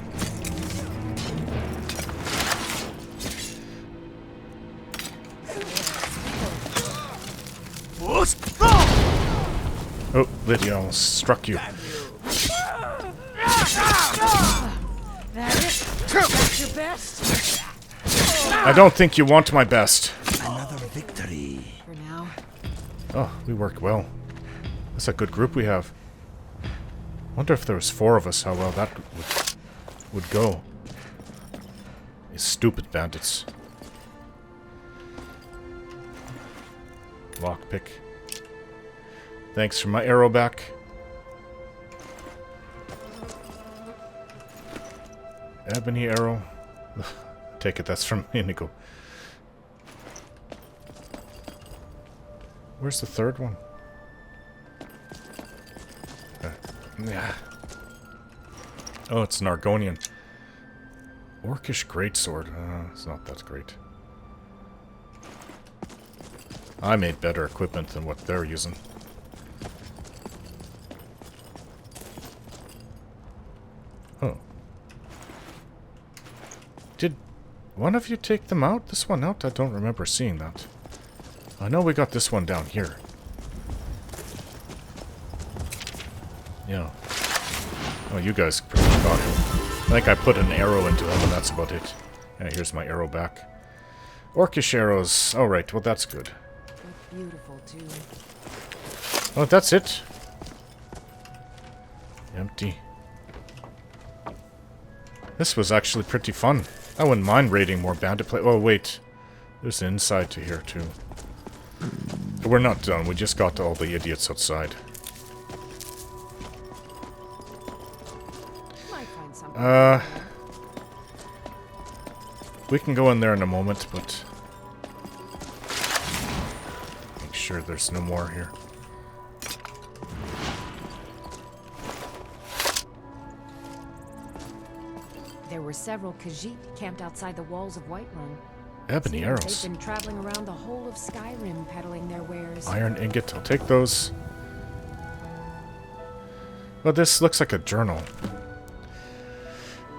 Oh, Lydia almost struck you. That's your best? I don't think you want my best. Another victory. For now. Oh, we work well. That's a good group we have. Wonder if there was 4 of us, how well that would go. These stupid bandits. Lockpick. Thanks for my arrow back. Ebony arrow. Take it, that's from Inigo. Where's the third one? Yeah. Oh, it's an Argonian. Orcish greatsword. It's not that great. I made better equipment than what they're using. Oh. Did one of you take them out? This one out? I don't remember seeing that. I know we got this one down here. Yeah. Oh, you guys pretty much got him. I think I put an arrow into him and that's about it. Yeah, here's my arrow back. Orcish arrows. Oh, right. Well, that's good. They're beautiful, too. Oh, that's it. Empty. This was actually pretty fun. I wouldn't mind raiding more bandit play. Oh, wait. There's an inside to here, too. But we're not done. We just got all the idiots outside. We can go in there in a moment, but make sure there's no more here. There were several Khajiit camped outside the walls of Whiterun. Ebony arrows. They've been traveling around the whole of Skyrim peddling their wares. Iron ingot, I'll take those. Well, this looks like a journal.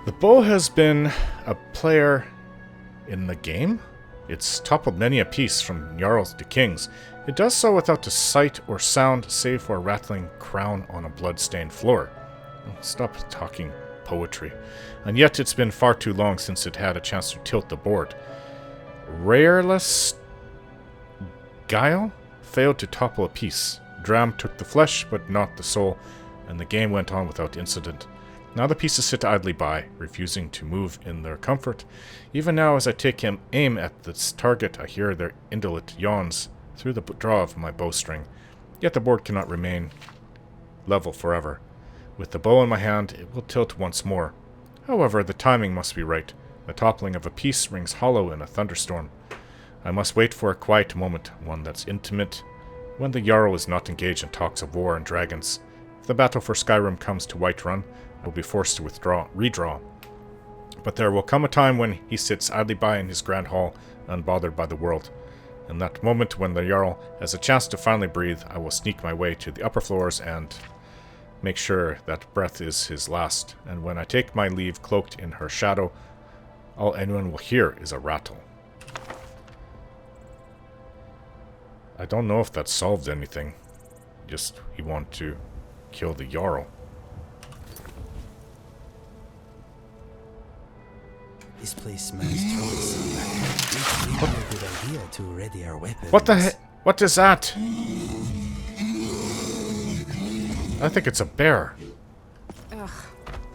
The bow has been a player in the game. It's toppled many a piece from Jarls to Kings. It does so without a sight or sound save for a rattling crown on a blood-stained floor. Oh, stop talking poetry. And yet it's been far too long since it had a chance to tilt the board. Rareless Guile failed to topple a piece. Dram took the flesh, but not the soul, and the game went on without incident. Now the pieces sit idly by, refusing to move in their comfort. Even now, as I take aim at this target, I hear their indolent yawns through the draw of my bowstring. Yet the board cannot remain level forever. With the bow in my hand, it will tilt once more. However, the timing must be right. The toppling of a piece rings hollow in a thunderstorm. I must wait for a quiet moment, one that's intimate, when the Jarl is not engaged in talks of war and dragons. If the battle for Skyrim comes to Whiterun, I will be forced to redraw. But there will come a time when he sits idly by in his grand hall, unbothered by the world. In that moment when the Jarl has a chance to finally breathe, I will sneak my way to the upper floors and make sure that breath is his last. And when I take my leave cloaked in her shadow, all anyone will hear is a rattle. I don't know if that solved anything. Just, he wanted to kill the Jarl. This place smells troublesome. It's really a good idea to ready our weapons. What the heck? What is that? I think it's a bear. Ugh.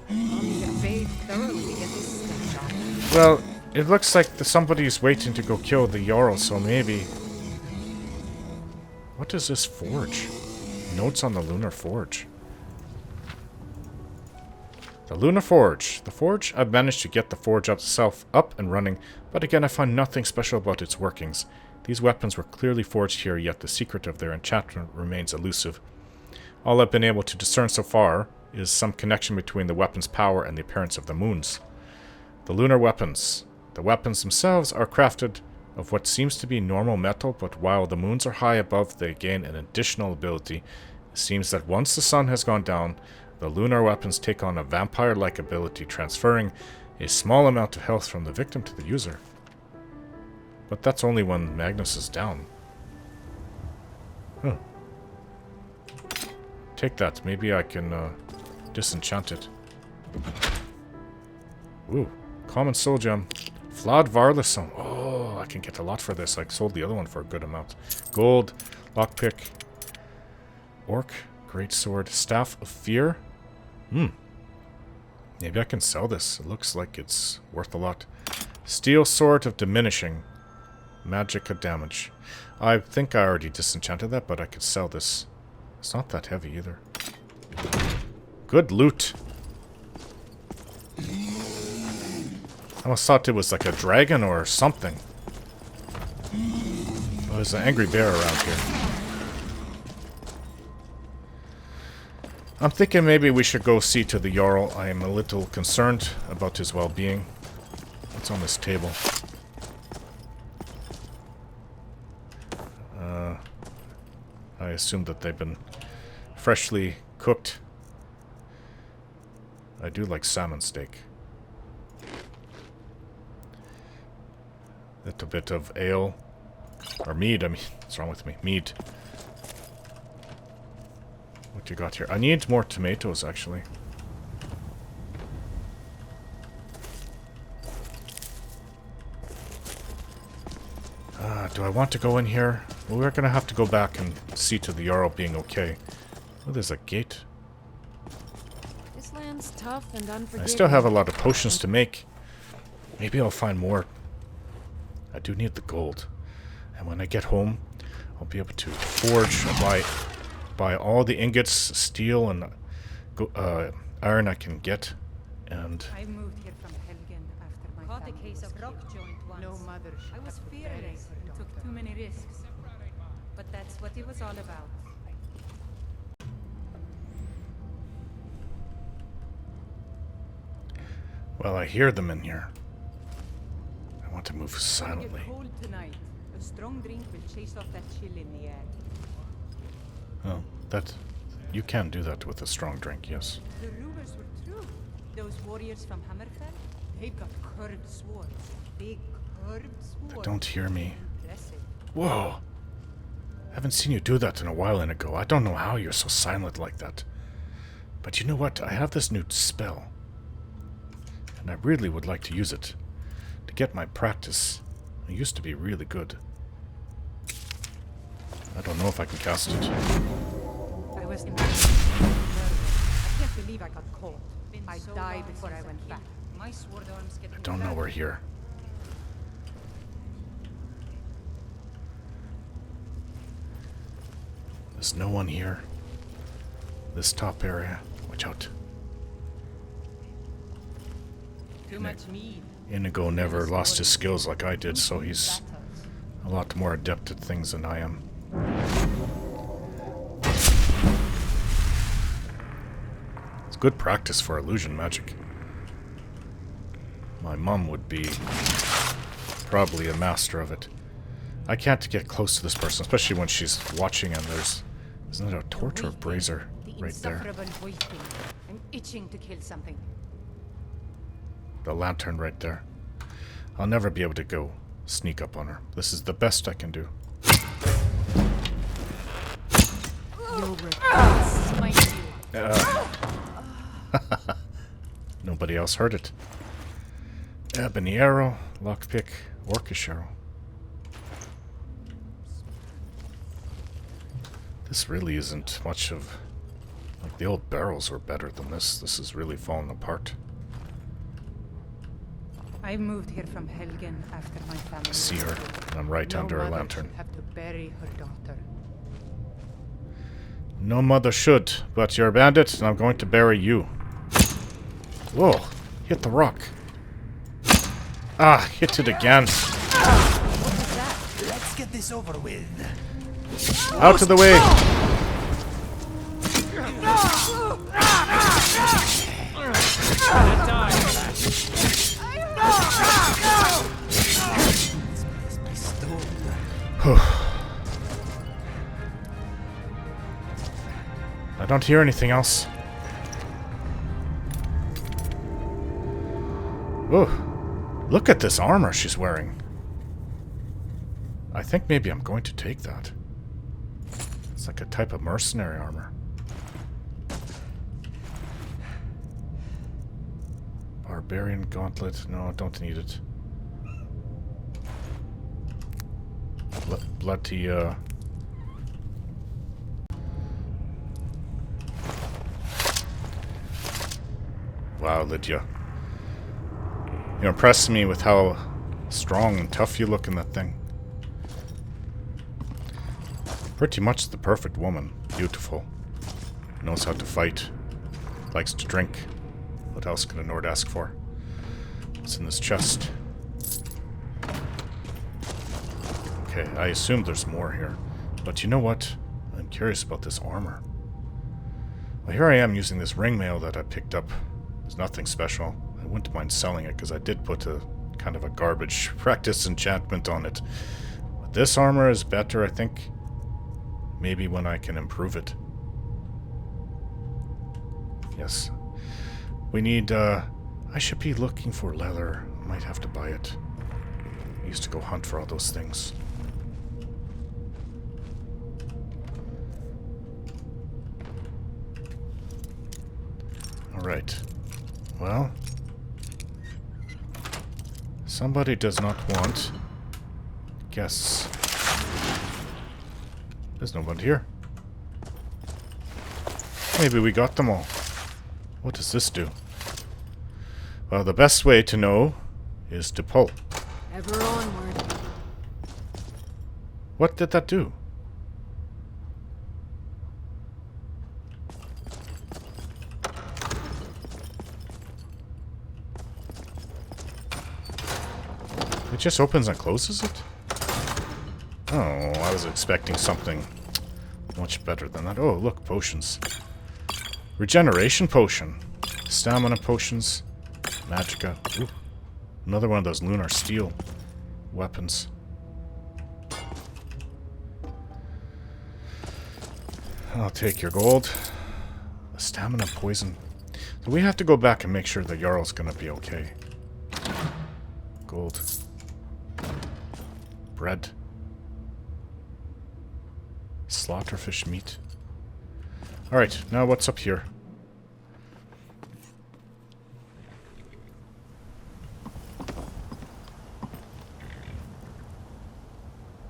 I'll need to bathe thoroughly to get this stench off. Well, it looks like somebody's waiting to go kill the Jarl, so maybe... What is this forge? Notes on the Lunar Forge. The Lunar Forge. The forge, I've managed to get the forge itself up and running, but again I find nothing special about its workings. These weapons were clearly forged here, yet the secret of their enchantment remains elusive. All I've been able to discern so far is some connection between the weapon's power and the appearance of the moons. The lunar weapons. The weapons themselves are crafted of what seems to be normal metal, but while the moons are high above, they gain an additional ability. It seems that once the sun has gone down, the lunar weapons take on a vampire-like ability, transferring a small amount of health from the victim to the user. But that's only when Magnus is down. Huh. Take that. Maybe I can disenchant it. Ooh. Common soul gem. Flawed Varlasome. Oh, I can get a lot for this. I sold the other one for a good amount. Gold. Lockpick. Orc. Great sword. Staff of Fear. Maybe I can sell this. It looks like it's worth a lot. Steel Sword of Diminishing. Magic damage. I think I already disenchanted that, but I could sell this. It's not that heavy either. Good loot. I almost thought it was like a dragon or something. Oh, there's an angry bear around here. I'm thinking maybe we should go see to the Jarl. I am a little concerned about his well-being. What's on this table? I assume that they've been freshly cooked. I do like salmon steak. Little bit of ale. Or mead, I mean. What's wrong with me? Mead. What you got here? I need more tomatoes, actually. Do I want to go in here? Well, we're gonna have to go back and see to the Jarl being okay. Oh, there's a gate. This land's tough and unforgiving. I still have a lot of potions to make. Maybe I'll find more. I do need the gold. And when I get home, I'll be able to forge and buy all the ingots, steel, and iron I can get. And I moved here from Helgen after my Caught a family case was of rock killed. joint once. No mother should I was have to fearless bury and her took daughter. too many risks. But that's what it was all about. well, I hear them in here. I want to move silently. It's cold tonight. A strong drink will chase off that chill in the air. Oh, that... You can do that with a strong drink, yes. The rumors were true. Those warriors from Hammerfell, they've got curved swords. Big curved swords. They don't hear me. Impressive. Whoa! I haven't seen you do that in a while ago. I don't know how you're so silent like that. But you know what? I have this new spell. And I really would like to use it. To get my practice. I used to be really good. I don't know if I can cast it. I was in I can't believe I got caught. I died before I went back. My sword arms get I don't know we're here. There's no one here. This top area. Watch out. too much mead. Inigo never lost his skills like I did, so he's a lot more adept at things than I am. It's good practice for illusion magic. My mom would be probably a master of it. I can't get close to this person, especially when she's watching and there's... Isn't it a torch or a brazier right there? Insufferable waiting. I'm itching to kill something. The lantern right there. I'll never be able to go sneak up on her. This is the best I can do. Nobody else heard it. Ebony arrow, lockpick, orcish arrow. This really isn't much of... Like, the old barrels were better than this. This is really falling apart. I moved here from Helgen after my family. I see her, and I'm right under a lantern. Have to bury her daughter. No mother should, but you're a bandit, and I'm going to bury you. Whoa, hit the rock. Ah, hit it again. Let's get this over with. Out of the way. don't hear anything else. Oh, look at this armor she's wearing. I think maybe I'm going to take that. It's like a type of mercenary armor. Barbarian gauntlet. No, don't need it. Bloody, Wow, Lydia. You impressed me with how strong and tough you look in that thing. Pretty much the perfect woman. Beautiful. Knows how to fight. Likes to drink. What else could a Nord ask for? What's in this chest? Okay, I assume there's more here. But you know what? I'm curious about this armor. Well, here I am using this ring mail that I picked up. There's nothing special. I wouldn't mind selling it because I did put a kind of a garbage practice enchantment on it. But this armor is better, I think. Maybe when I can improve it. Yes. We need, I should be looking for leather. I might have to buy it. I used to go hunt for all those things. Alright. Well. Somebody does not want guests. There's nobody here. Maybe we got them all. What does this do? Well, the best way to know is to pull. Ever onward. What did that do? It just opens and closes it? Oh, I was expecting something much better than that. Oh, look, potions. Regeneration potion. Stamina potions. Magicka. Ooh. Another one of those lunar steel weapons. I'll take your gold. A stamina poison. So we have to go back and make sure the Jarl's gonna be okay. Gold. Bread. Slaughterfish meat. Alright, now what's up here?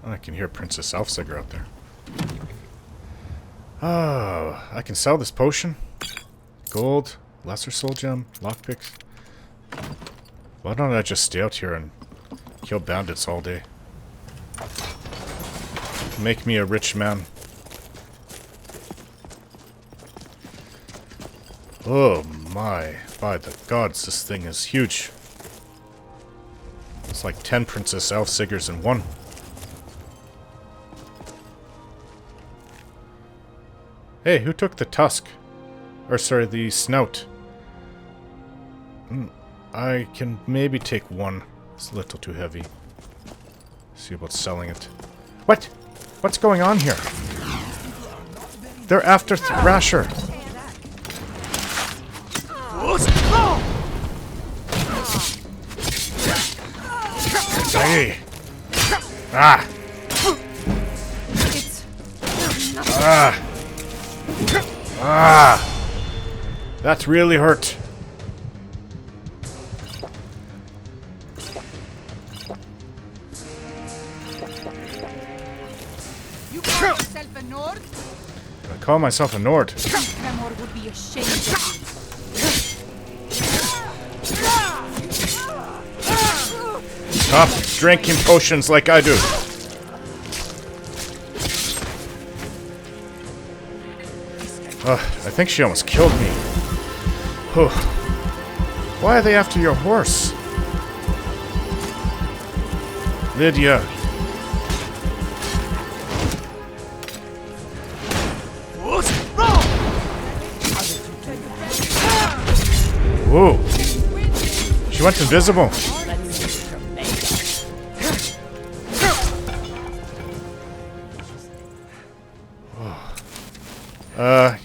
I can hear Princess Elfsiger out there. Oh, I can sell this potion. Gold, lesser soul gem, lockpicks. Why don't I just stay out here and kill bandits all day? Make me a rich man. Oh my, by the gods, this thing is huge. It's like 10 Princess Elfsigers in one. Hey, who took the tusk? Or sorry, the snout. I can maybe take one. It's a little too heavy. See about selling it. What? What's going on here? They're after Thrasher. Hey. Ah. Ah. Ah. That really hurt. You call yourself a Nord? I call myself a Nord. Tremor would be ashamed of you. Stop drinking potions like I do. I think she almost killed me. Why are they after your horse? Lydia. Whoa. She went invisible.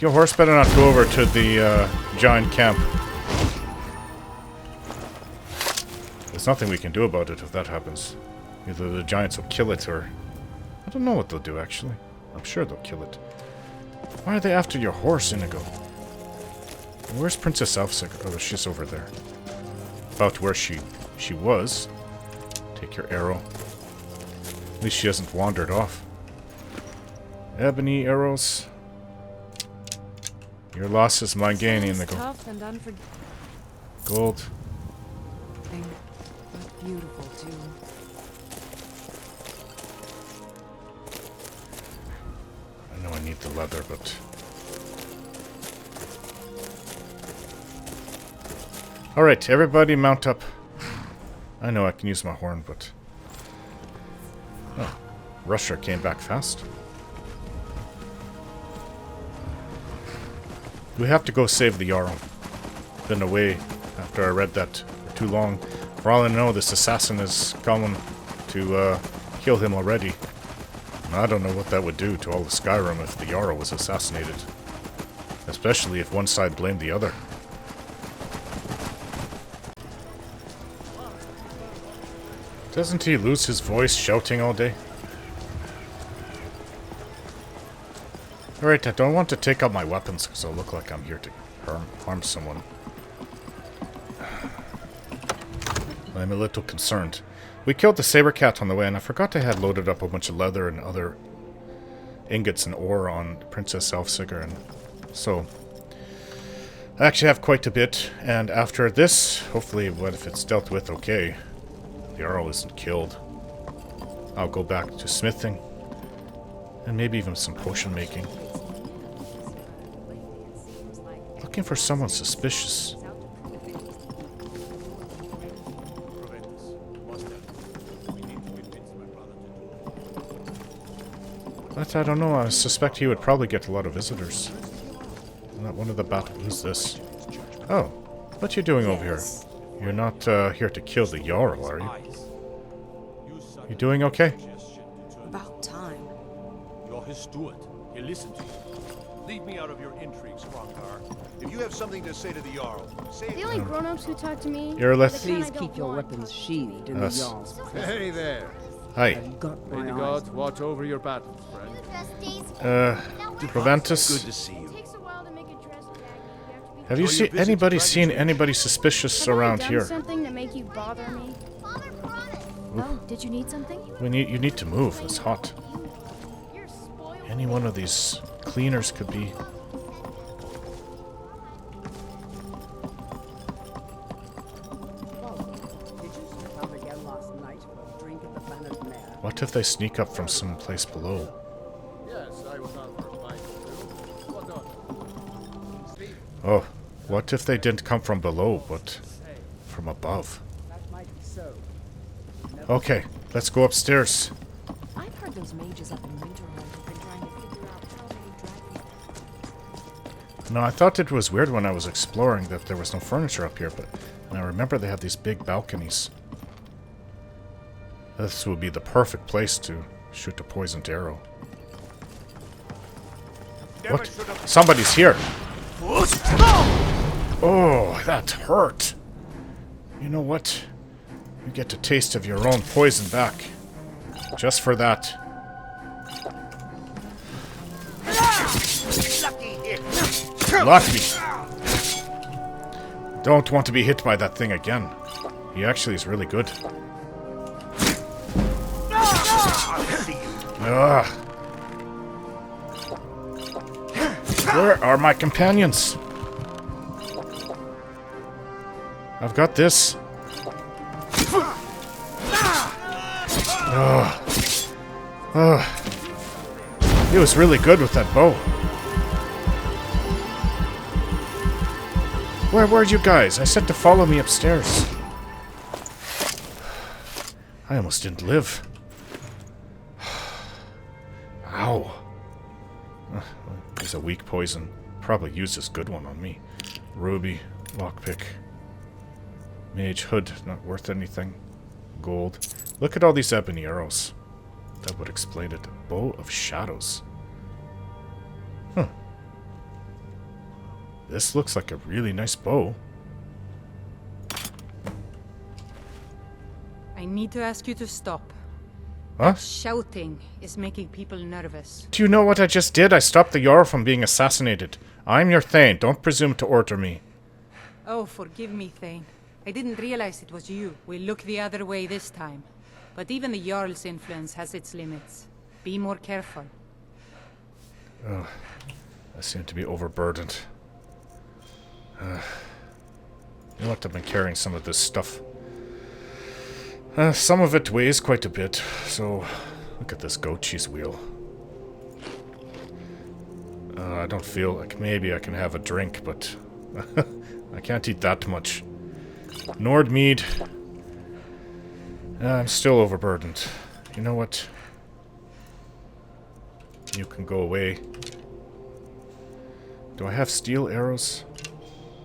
Your horse better not go over to the giant camp. There's nothing we can do about it if that happens. Either the giants will kill it or... I don't know what they'll do, actually. I'm sure they'll kill it. Why are they after your horse, Inigo? Where's Princess Elfsiger? Oh, she's over there. About where she was. Take your arrow. At least she hasn't wandered off. Ebony arrows. Your loss is my gain, Inigo. Gold. But beautiful too. I know I need the leather, but... Alright, everybody mount up. I know I can use my horn, but... Oh, Russia came back fast. We have to go save the Jarl. Been away after I read that for too long. For all I know, this assassin is coming to kill him already. And I don't know what that would do to all of Skyrim if the Jarl was assassinated. Especially if one side blamed the other. Doesn't he lose his voice shouting all day? Alright, I don't want to take out my weapons because I'll look like I'm here to harm someone. I'm a little concerned. We killed the saber cat on the way, and I forgot I had loaded up a bunch of leather and other ingots and ore on Princess Elfsiger, and so I actually have quite a bit. And after this, hopefully, what if it's dealt with okay, the Jarl isn't killed, I'll go back to smithing and maybe even some potion making. Looking for someone suspicious. But I don't know, I suspect he would probably get a lot of visitors. Not one of the who's this? Oh, what you doing over here? You're not here to kill the Jarl, are you? You doing okay? About time. You're his steward. He'll listen to you. Leave me out of your intrigues, Hrothgar. If you have something to say to the Jarl, say it. The only grown-ups who talk to me... Please keep your weapons sheathed in the Jarl's presence. Hey there. Hi. May the gods watch over your battles, friend. Proventus? Good to see you. Have you seen anybody suspicious around here? Something to make you bother me? Oh, did you need something? You need to move. It's hot. Any one of these cleaners could be. What if they sneak up from some place below? Yes, I was on for a pint or two. What on? Oh, what if they didn't come from below, but from above? Okay, let's go upstairs. I've heard those mages up in Winterhold have been trying to figure out how many dragons. No, I thought it was weird when I was exploring that there was no furniture up here, but I remember they have these big balconies. This would be the perfect place to shoot a poisoned arrow. What? Somebody's here! Oh, that hurt! You know what? You get a taste of your own poison back. Just for that. Lucky! Don't want to be hit by that thing again. He actually is really good. Ugh. Where are my companions? I've got this. He was really good with that bow. Where were you guys? I said to follow me upstairs. I almost didn't live. Ow. He's a weak poison. Probably used this good one on me. Ruby, lockpick. Mage hood, not worth anything. Gold. Look at all these ebony arrows. That would explain it. Bow of shadows. Huh. This looks like a really nice bow. I need to ask you to stop. Huh? That shouting is making people nervous. Do you know what I just did? I stopped the Jarl from being assassinated. I'm your Thane. Don't presume to order me. Oh, forgive me, Thane. I didn't realize it was you. We'll look the other way this time. But even the Jarl's influence has its limits. Be more careful. Ugh. I seem to be overburdened. You know what? I've been carrying some of this stuff. Some of it weighs quite a bit, so look at this goat cheese wheel. I don't feel like maybe I can have a drink, but I can't eat that much. Nord mead. I'm still overburdened. You know what? You can go away. Do I have steel arrows?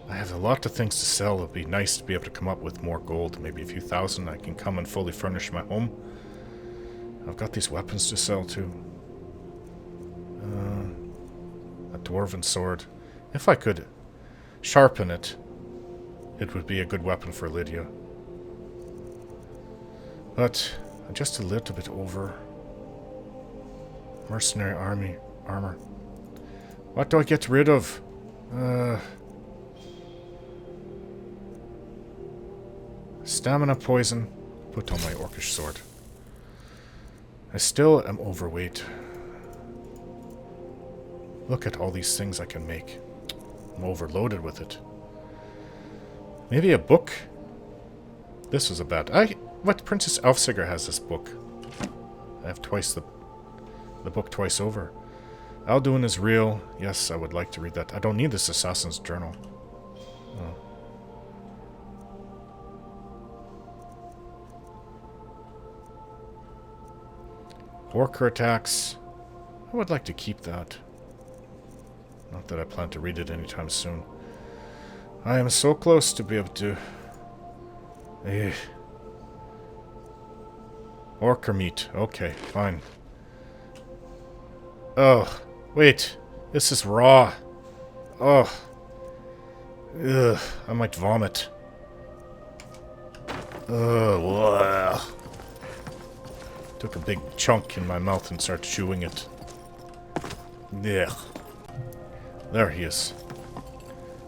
I have a lot of things to sell. It'd be nice to be able to come up with more gold. Maybe a few thousand. I can come and fully furnish my home. I've got these weapons to sell too. A dwarven sword. If I could sharpen it, it would be a good weapon for Lydia. But I'm just a little bit over. Mercenary armor. What do I get rid of? Stamina poison. Put on my orcish sword. I still am overweight. Look at all these things I can make. I'm overloaded with it. Maybe a book? This was a bad... What? Princess Elfsiger has this book. I have twice the book twice over. Alduin is real. Yes, I would like to read that. I don't need this Assassin's Journal. Oh. Orker attacks. I would like to keep that. Not that I plan to read it anytime soon. I am so close to be able to... Orker meat. Okay, fine. Oh, wait. This is raw. Oh. Ugh, I might vomit. Ugh. Took a big chunk in my mouth and started chewing it. Yeah. There he is.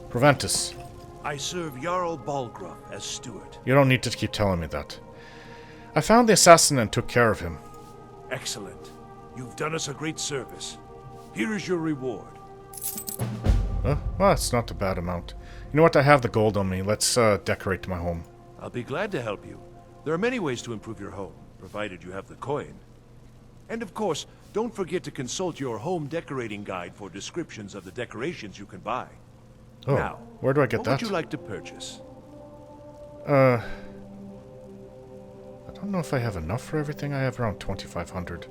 Proventus. I serve Jarl Balgruuf as steward. You don't need to keep telling me that. I found the assassin and took care of him. Excellent. You've done us a great service. Here is your reward. Well, it's not a bad amount. You know what? I have the gold on me. Let's decorate my home. I'll be glad to help you. There are many ways to improve your home, provided you have the coin. And of course, don't forget to consult your home decorating guide for descriptions of the decorations you can buy. Oh, now, where do I get that? What would you like to purchase? I don't know if I have enough for everything. I have around 2,500.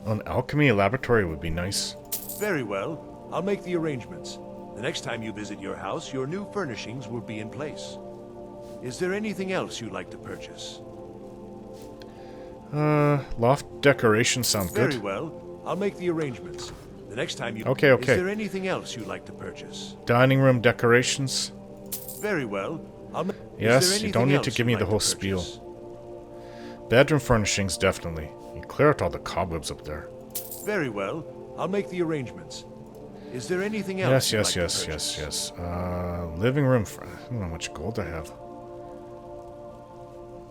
An alchemy laboratory would be nice. Very well. I'll make the arrangements. The next time you visit your house, your new furnishings will be in place. Is there anything else you'd like to purchase? Loft decoration sounds good. Very well. I'll make the arrangements. The next time you... Okay. Is there anything else you'd like to purchase? Dining room decorations. Very well. Yes, you don't need to give me the whole spiel. Bedroom furnishings, definitely. You clear out all the cobwebs up there. Very well. I'll make the arrangements. Is there anything else? Yes. Living room. I don't know how much gold I have.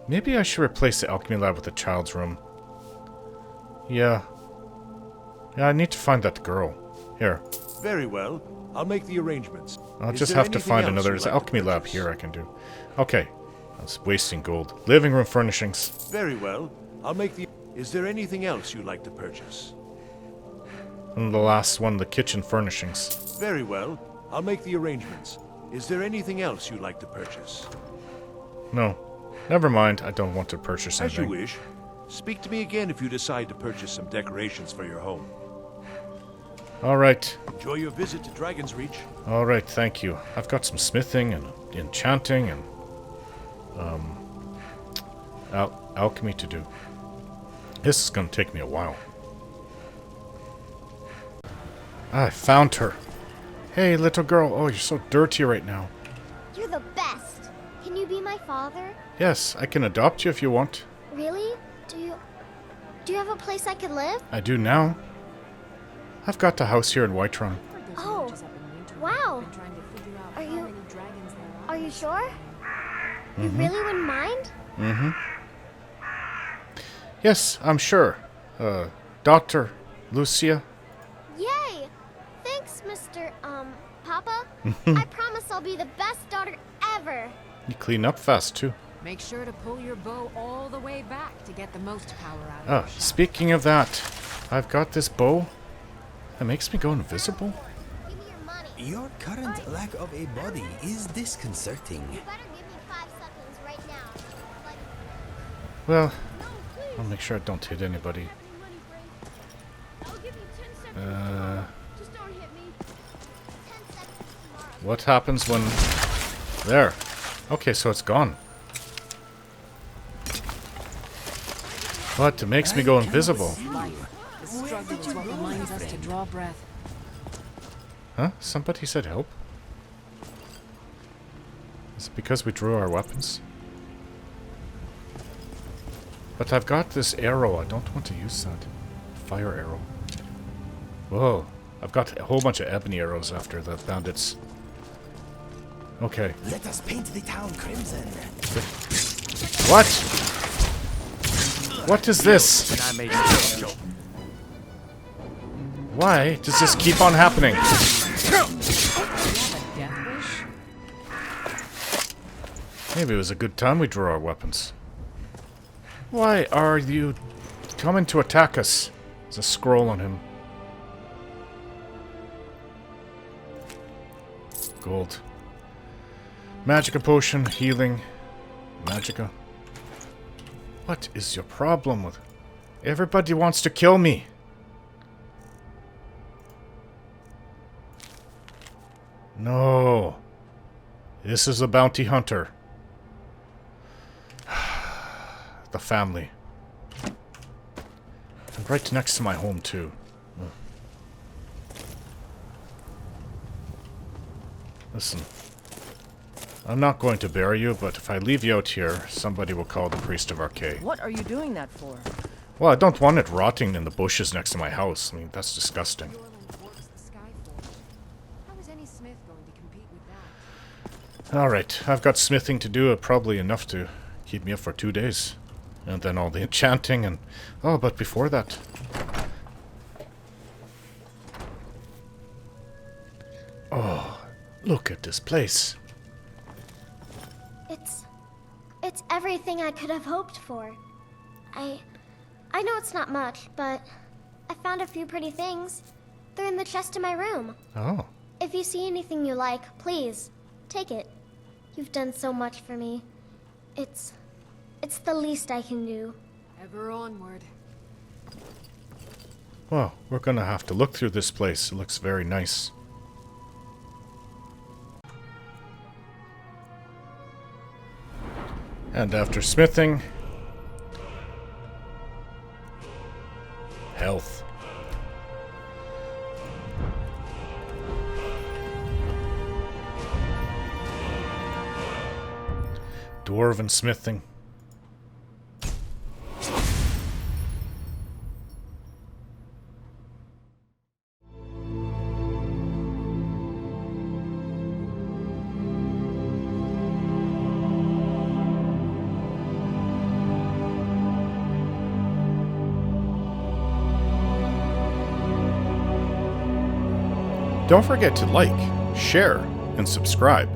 Maybe I should replace the alchemy lab with the child's room. Yeah, I need to find that girl. Here. Very well. I'll make the arrangements. I'll just have to find another. There's an alchemy lab here I can do. Okay. I was wasting gold. Living room furnishings. Very well. I'll make the... Is there anything else you'd like to purchase? And the last one, the kitchen furnishings. Very well. I'll make the arrangements. Is there anything else you'd like to purchase? No. Never mind. I don't want to purchase anything. As you wish. Speak to me again if you decide to purchase some decorations for your home. Alright. Enjoy your visit to Dragon's Reach. Alright, thank you. I've got some smithing and enchanting and alchemy to do. This is going to take me a while. I found her. Hey, little girl. Oh, you're so dirty right now. You're the best. Can you be my father? Yes, I can adopt you if you want. Really? Do you have a place I could live? I do now. I've got a house here in Whiterun. Oh, wow. Are you sure? You really wouldn't mind? Mm-hmm. Yes, I'm sure. Dr. Lucia. Yay! Thanks, Mr. Papa. I promise I'll be the best daughter ever. You clean up fast, too. Make sure to pull your bow all the way back to get the most power out of Ah, your shot. speaking of that, I've got this bow that makes me go invisible. Your current lack of a body is disconcerting. You better give me 5 seconds right now. Well, I'll make sure I don't hit anybody. What happens when... There. Okay, so it's gone. But it makes me go invisible. The struggle is what reminds us to draw breath. Huh? Somebody said help? Is it because we drew our weapons? But I've got this arrow. I don't want to use that. Fire arrow. Whoa. I've got a whole bunch of ebony arrows after the bandits. Okay. Let us paint the town crimson. What? What is this? Why does this keep on happening? Maybe it was a good time we drew our weapons. Why are you coming to attack us? There's a scroll on him. Gold. Magica potion, healing. Magica. What is your problem with... Everybody wants to kill me. No. This is a bounty hunter. The family. And right next to my home, too. Listen. I'm not going to bury you, but if I leave you out here, somebody will call the priest of Arcade. What are you doing that for? Well, I don't want it rotting in the bushes next to my house. I mean, that's disgusting. Alright, I've got smithing to do, probably enough to keep me up for 2 days. And then all the enchanting and... Oh, but before that... Oh, look at this place. It's everything I could have hoped for. I know it's not much, but I found a few pretty things. They're in the chest in my room. Oh. If you see anything you like, please, take it. You've done so much for me. It's the least I can do. Ever onward. Well, we're gonna have to look through this place. It looks very nice. And after smithing... Health. Dwarven smithing. Don't forget to like, share, and subscribe.